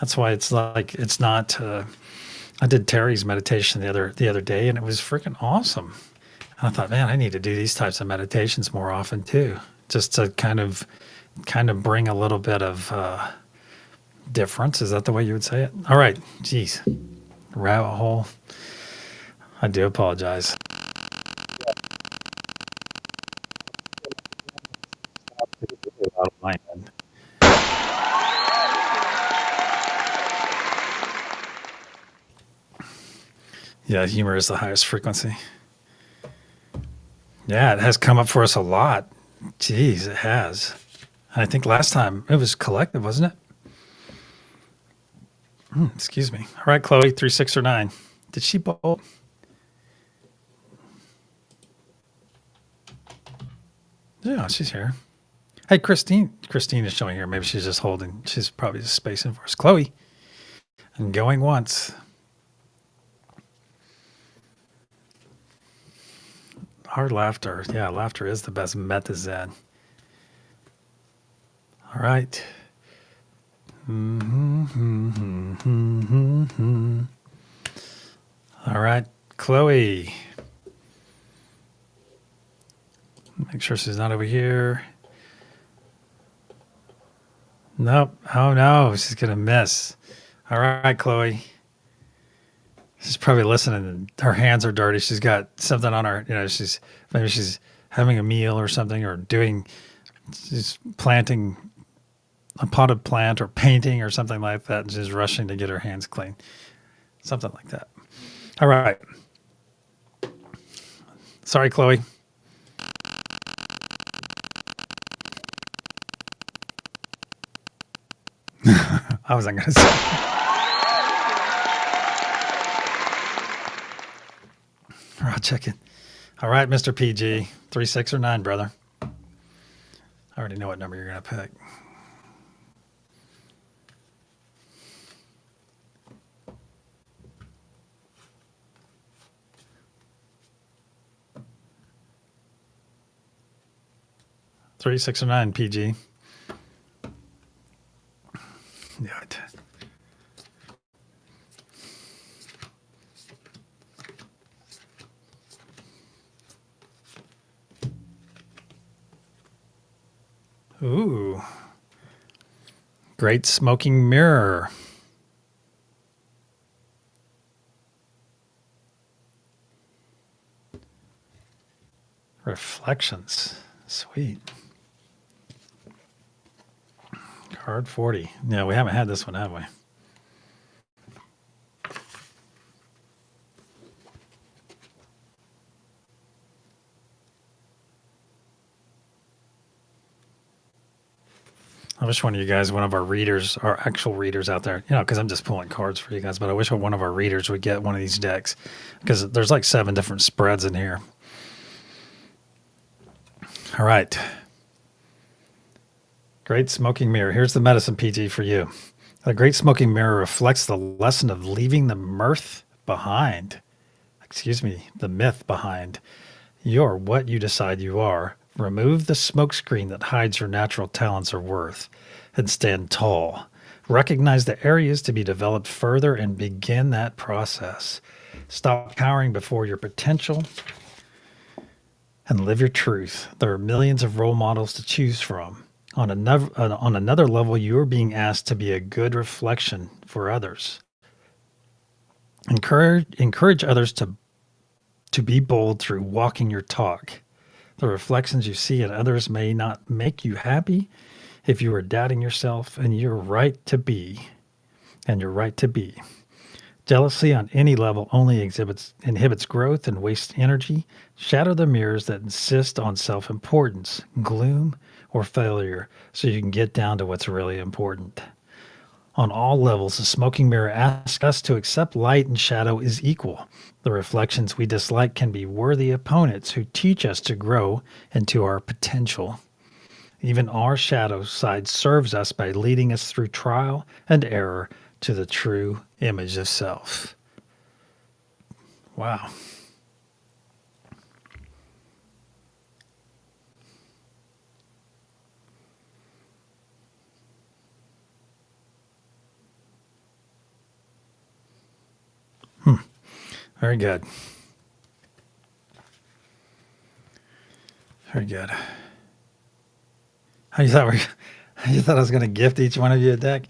That's why it's like, it's not, I did Terry's meditation the other day, and it was freaking awesome. And I thought, man, I need to do these types of meditations more often too, just to kind of bring a little bit of difference. Is that the way you would say it? All right. Geez. Rabbit hole. I do apologize. Yeah, humor is the highest frequency. Yeah, it has come up for us a lot. Jeez, it has. And I think last time it was collective, wasn't it? Excuse me. All right, Chloe, 3, 6, or 9. Did she bolt? Yeah, she's here. Hey, Christine. Christine is showing here. Maybe she's just holding. She's probably just spacing for us. Chloe. And going once. Hard laughter. Yeah, laughter is the best meta zen. All right. All right, Chloe. Make sure she's not over here. Nope. Oh no, she's gonna miss. All right, Chloe. She's probably listening, and her hands are dirty. She's got something on her. Maybe she's having a meal or something, or she's planting a potted plant or painting or something like that, and she's rushing to get her hands clean. Something like that. All right. Sorry, Chloe. I wasn't going to say. I'll check it. All right, Mr. PG. 3, 6, or 9, brother. I already know what number you're going to pick. Three, 6, or 9, PG. Good. Ooh. Great smoking mirror. Reflections. Sweet. Card 40. Yeah, we haven't had this one, have we? I wish one of you guys, one of our readers, our actual readers out there, because I'm just pulling cards for you guys, but I wish one of our readers would get one of these decks, because there's like 7 different spreads in here. All right. Great smoking mirror. Here's the medicine, PG, for you. The great smoking mirror reflects the lesson of leaving the myth behind. The myth behind. You're what you decide you are. Remove the smokescreen that hides your natural talents or worth, and stand tall. Recognize the areas to be developed further and begin that process. Stop cowering before your potential and live your truth. There are millions of role models to choose from. On another level, you are being asked to be a good reflection for others. Encourage others to be bold through walking your talk. The reflections you see in others may not make you happy if you are doubting yourself, and you're right to be. And you're right to be. Jealousy on any level only inhibits growth and wastes energy. Shatter the mirrors that insist on self-importance, gloom, or failure so you can get down to what's really important. On all levels, the smoking mirror asks us to accept light and shadow is equal. The reflections we dislike can be worthy opponents who teach us to grow into our potential. Even our shadow side serves us by leading us through trial and error to the true image of self. Wow. Very good. Very good. You thought I was going to gift each one of you a deck?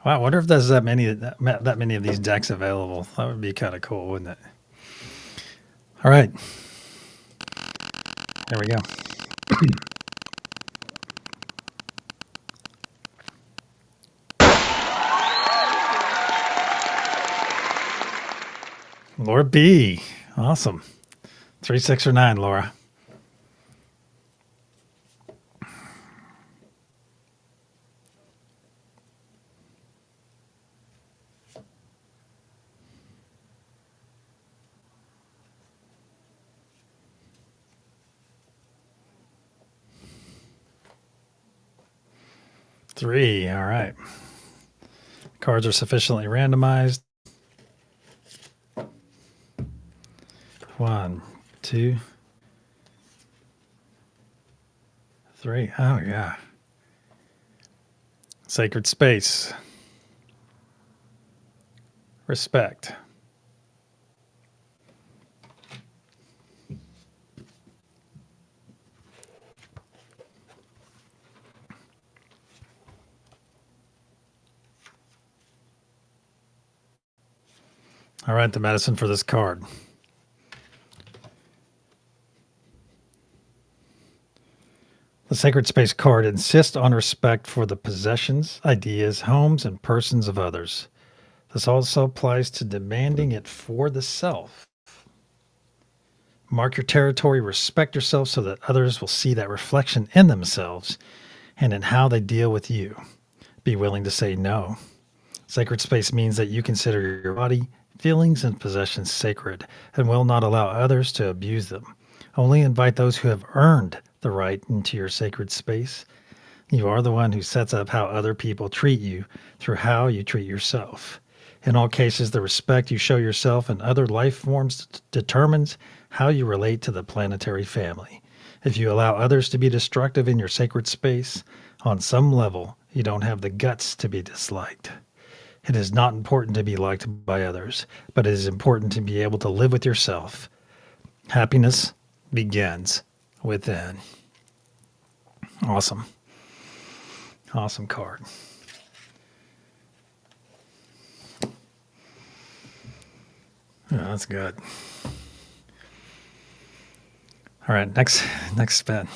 Wow, I wonder if there's that many of these decks available. That would be kind of cool, wouldn't it? All right. There we go. Laura B. Awesome. 3, 6, or 9, Laura. Three. All right. Cards are sufficiently randomized. 1, 2, 3. Oh, yeah. Sacred space. Respect. All right, the medicine for this card. The Sacred Space card insists on respect for the possessions, ideas, homes, and persons of others. This also applies to demanding it for the self. Mark your territory, respect yourself so that others will see that reflection in themselves and in how they deal with you. Be willing to say no. Sacred space means that you consider your body, feelings, and possessions sacred and will not allow others to abuse them. Only invite those who have earned the right into your sacred space. You are the one who sets up how other people treat you through how you treat yourself. In all cases, the respect you show yourself and other life forms determines how you relate to the planetary family. If you allow others to be destructive in your sacred space, on some level, you don't have the guts to be disliked. It is not important to be liked by others, but it is important to be able to live with yourself. Happiness begins within. Awesome. Awesome card. Yeah, that's good. All right, next spin.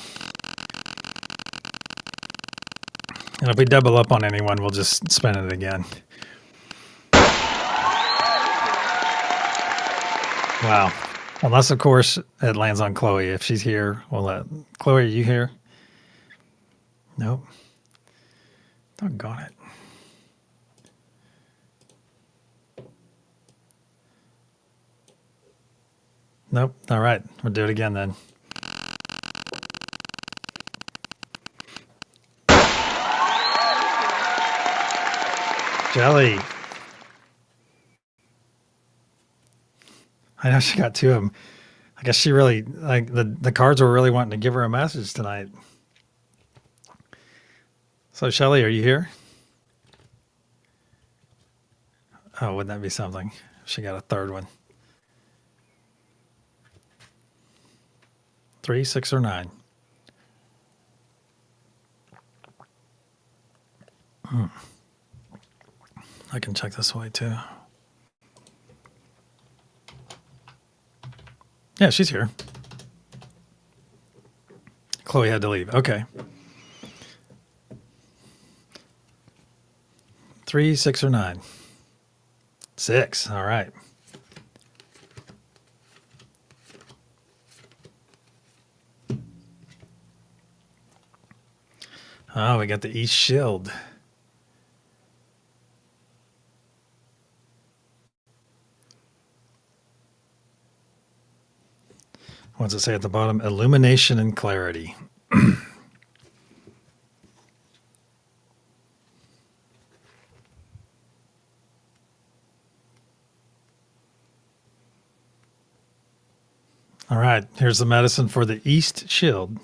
And if we double up on anyone, we'll just spin it again. Wow. Unless, of course, it lands on Chloe. If she's here, we'll let... Chloe, are you here? Nope. Doggone it. Nope. All right. We'll do it again then. Jelly. I know she got 2 of them. I guess she really, like, the cards were really wanting to give her a message tonight. So, Shelly, are you here? Oh, wouldn't that be something? She got a 3rd one. 3, 6, or 9. I can check this way too. Yeah, she's here. Chloe had to leave. Okay. 3, 6, or 9? 6. All right. Oh, we got the East Shield. What's it say at the bottom? Illumination and clarity. All right, here's the medicine for the East Shield.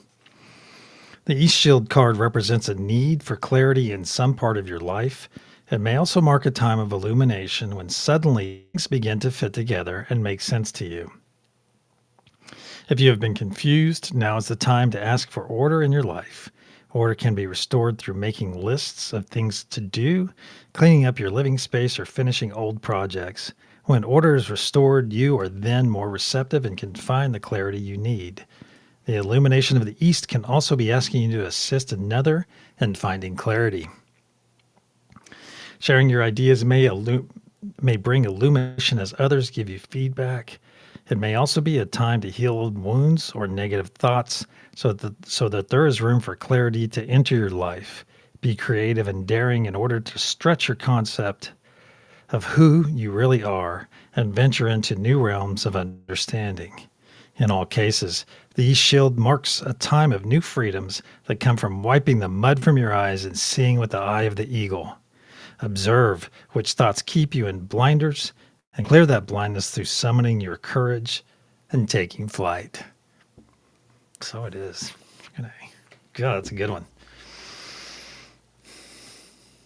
The East Shield card represents a need for clarity in some part of your life. It may also mark a time of illumination when suddenly things begin to fit together and make sense to you. If you have been confused, now is the time to ask for order in your life. Order can be restored through making lists of things to do, cleaning up your living space, or finishing old projects. When order is restored, you are then more receptive and can find the clarity you need. The illumination of the East can also be asking you to assist another in finding clarity. Sharing your ideas may bring illumination as others give you feedback. It may also be a time to heal old wounds or negative thoughts so that there is room for clarity to enter your life. Be creative and daring in order to stretch your concept of who you really are and venture into new realms of understanding. In all cases, the East Shield marks a time of new freedoms that come from wiping the mud from your eyes and seeing with the eye of the eagle. Observe which thoughts keep you in blinders and clear that blindness through summoning your courage and taking flight. So it is. God, that's a good one.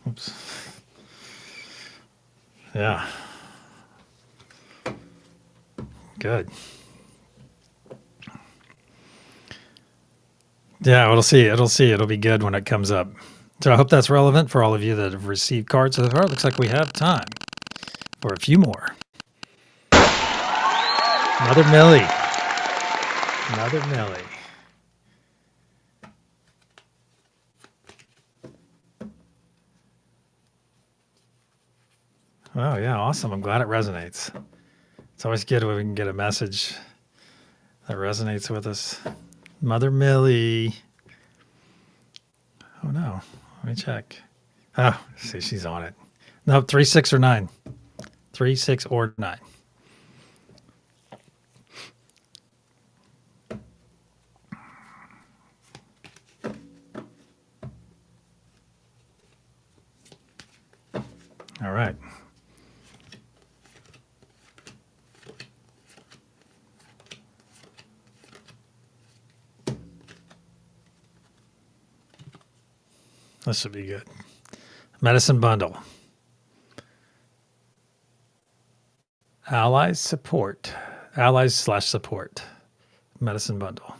Oops. Yeah. Good. Yeah, we'll see. It'll be good when it comes up. So I hope that's relevant for all of you that have received cards so far. Looks like we have time for a few more. Another Millie. Another Millie. Oh, yeah, awesome. I'm glad it resonates. It's always good when we can get a message that resonates with us. Mother Millie. Oh, no. Let me check. Oh, see, she's on it. No, 3, 6, or 9. 3, 6, or 9. All right. This should be good. Medicine bundle. Allies/support. Medicine bundle.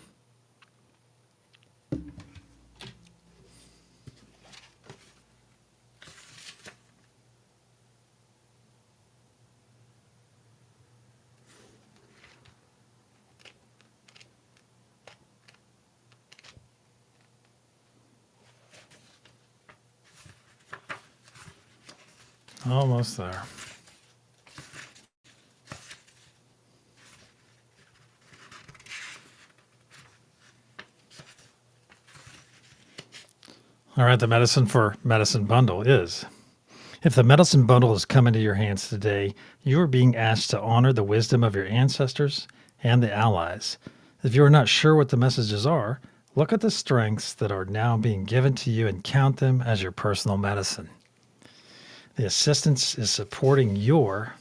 Almost there. All right, the medicine for medicine bundle is, if the medicine bundle has come into your hands today, you are being asked to honor the wisdom of your ancestors and the allies. If you are not sure what the messages are, look at the strengths that are now being given to you and count them as your personal medicine. The assistance is supporting your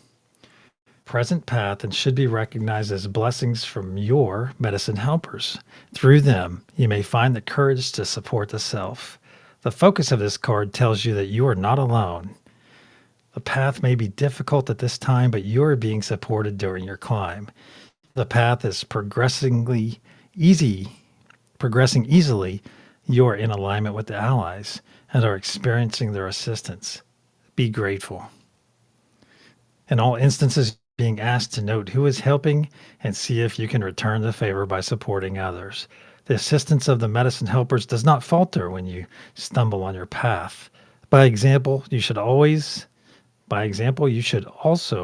present path and should be recognized as blessings from your medicine helpers. Through them, you may find the courage to support the self. The focus of this card tells you that you are not alone. The path may be difficult at this time, but you are being supported during your climb. The path is progressing easily. You are in alignment with the allies and are experiencing their assistance. Be grateful. In all instances, being asked to note who is helping and see if you can return the favor by supporting others. The assistance of the medicine helpers does not falter when you stumble on your path. By example, you should also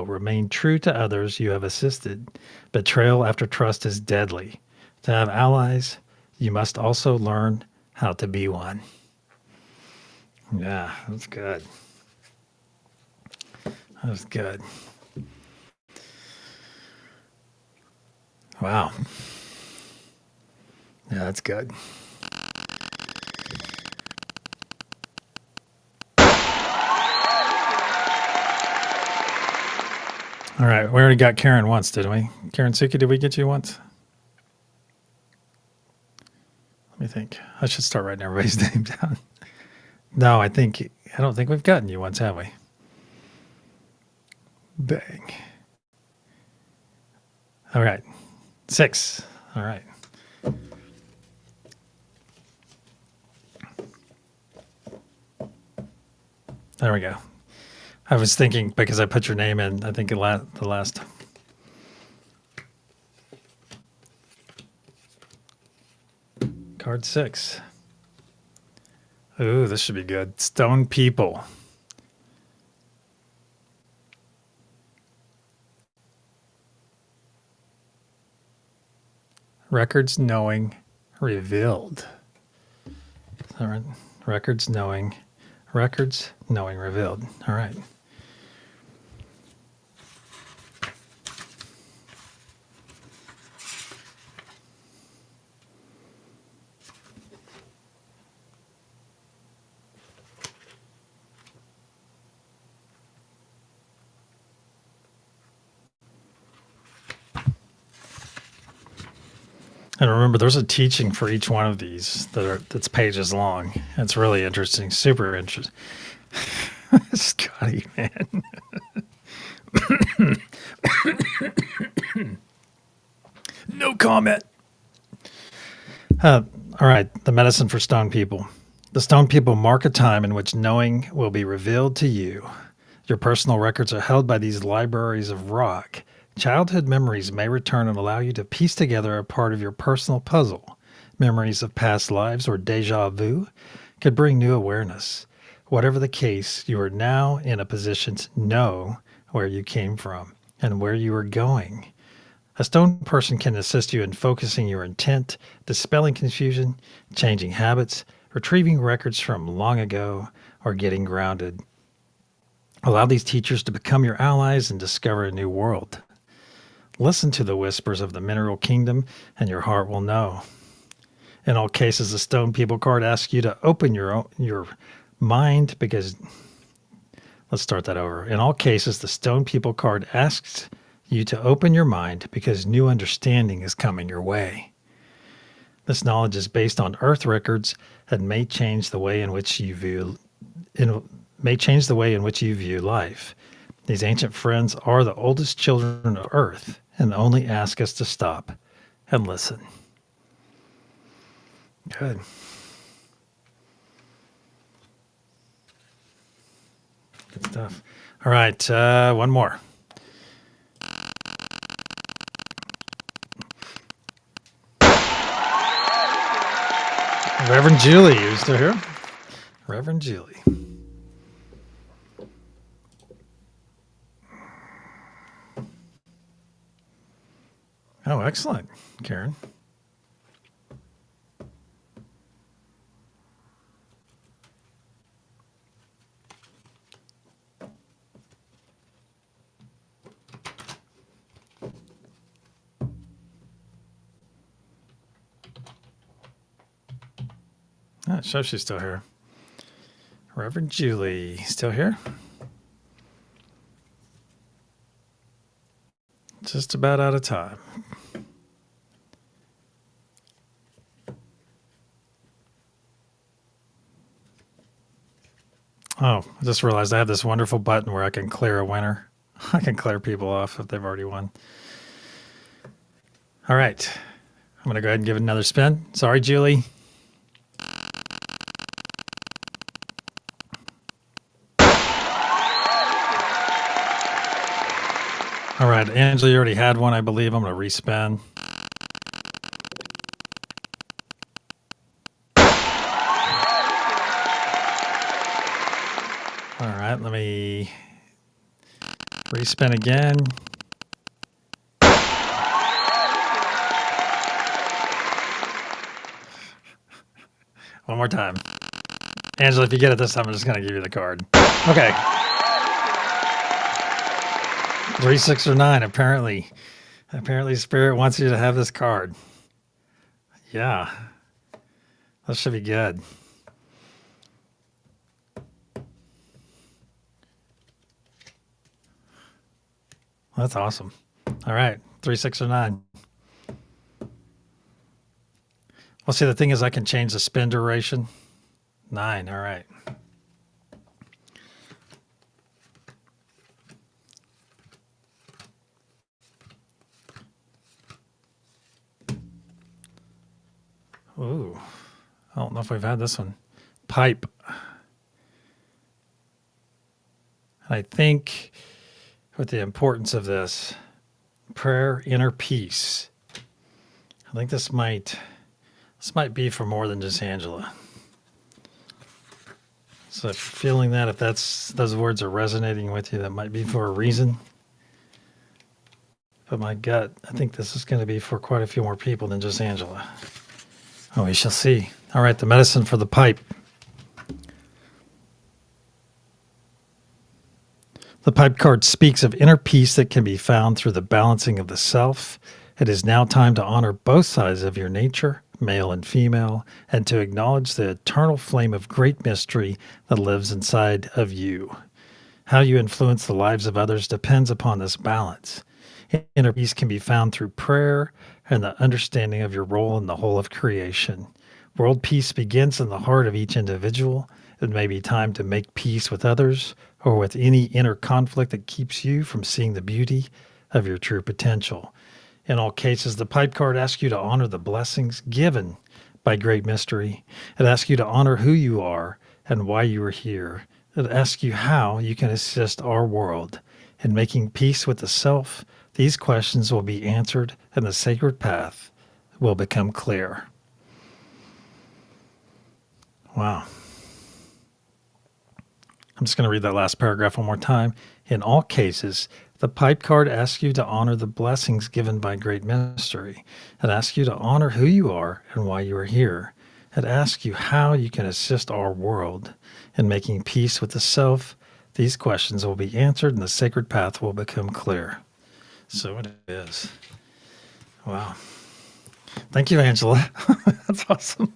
remain true to others you have assisted. Betrayal after trust is deadly. To have allies, you must also learn how to be one. Yeah, that's good. That was good. Wow. Yeah, that's good. All right, we already got Karen once, didn't we? Karen Suki, did we get you once? Let me think. I should start writing everybody's name down. No, I don't think we've gotten you once, have we? Bang. All right. 6. All right. There we go. I was thinking because I put your name in, I think the last. Card 6. Ooh, this should be good. Stone people. Records knowing revealed. All right. Records knowing revealed. All right. And remember, there's a teaching for each one of these that's pages long. It's really interesting, super interesting. Scotty, man. No comment. All right, the medicine for stone people. The stone people mark a time in which knowing will be revealed to you. Your personal records are held by these libraries of rock. Childhood memories may return and allow you to piece together a part of your personal puzzle. Memories of past lives or déjà vu could bring new awareness. Whatever the case, you are now in a position to know where you came from and where you are going. A stone person can assist you in focusing your intent, dispelling confusion, changing habits, retrieving records from long ago, or getting grounded. Allow these teachers to become your allies and discover a new world. Listen to the whispers of the mineral kingdom, and your heart will know. In all cases, the Stone People card asks you to open your mind because... Let's start that over. In all cases, the Stone People card asks you to open your mind because new understanding is coming your way. This knowledge is based on Earth records and may change the way in which you view life. These ancient friends are the oldest children of Earth and only ask us to stop and listen. Good. Good stuff. All right, one more. Reverend Julie, you still here? Reverend Julie. Oh, excellent, Karen. Oh, it shows she's still here. Reverend Julie, still here? Just about out of time. Oh, I just realized I have this wonderful button where I can clear a winner. I can clear people off if they've already won. All right. I'm going to go ahead and give it another spin. Sorry, Julie. All right, Angela, you already had one, I believe. I'm going to respin. All right, let me respin again. One more time. Angela, if you get it this time, I'm just going to give you the card. Okay. 3, 6, or 9, apparently. Apparently, Spirit wants you to have this card. Yeah. That should be good. That's awesome. All right. 3, 6, or 9. Well, see, the thing is I can change the spin duration. 9. All right. Ooh. I don't know if we've had this one. Pipe. I think with the importance of this, prayer, inner peace. I think this might be for more than just Angela. So if you're feeling that, if those words are resonating with you, that might be for a reason. But my gut, I think this is going to be for quite a few more people than just Angela. Oh, we shall see. All right, the medicine for the pipe. The pipe card speaks of inner peace that can be found through the balancing of the self. It is now time to honor both sides of your nature, male and female, and to acknowledge the eternal flame of great mystery that lives inside of you. How you influence the lives of others depends upon this balance. Inner peace can be found through prayer and the understanding of your role in the whole of creation. World peace begins in the heart of each individual. It may be time to make peace with others or with any inner conflict that keeps you from seeing the beauty of your true potential. In all cases, the pipe card asks you to honor the blessings given by great mystery. It asks you to honor who you are and why you are here. It asks you how you can assist our world in making peace with the self. These questions will be answered and the sacred path will become clear. Wow. I'm just going to read that last paragraph one more time. In all cases, the pipe card asks you to honor the blessings given by great mystery. It asks you to honor who you are and why you are here. It asks you how you can assist our world in making peace with the self. These questions will be answered and the sacred path will become clear. So it is. Wow. Thank you, Angela. That's awesome.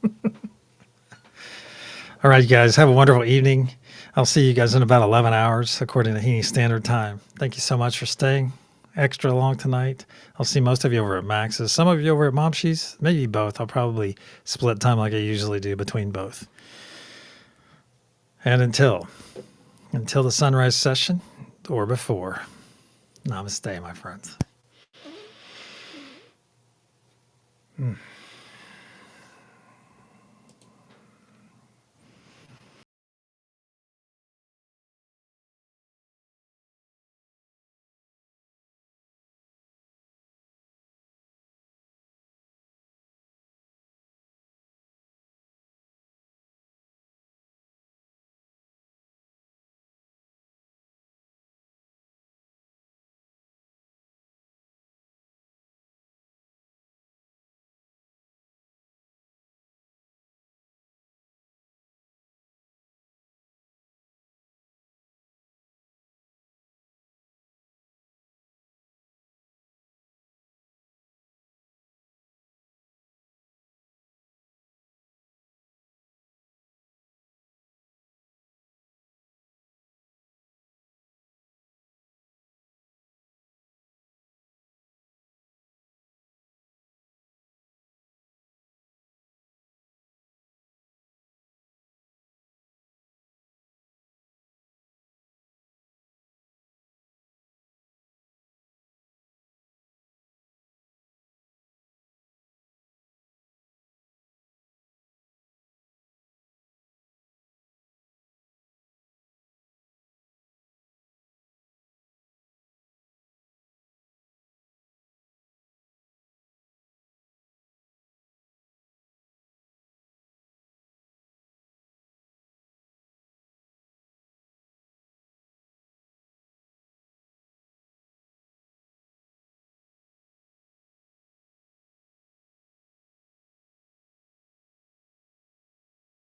All right, you guys, have a wonderful evening. I'll see you guys in about 11 hours, according to Heaney Standard Time. Thank you so much for staying extra long tonight. I'll see most of you over at Max's. Some of you over at Momshi's, maybe both. I'll probably split time like I usually do between both. And until the sunrise session or before, namaste, my friends.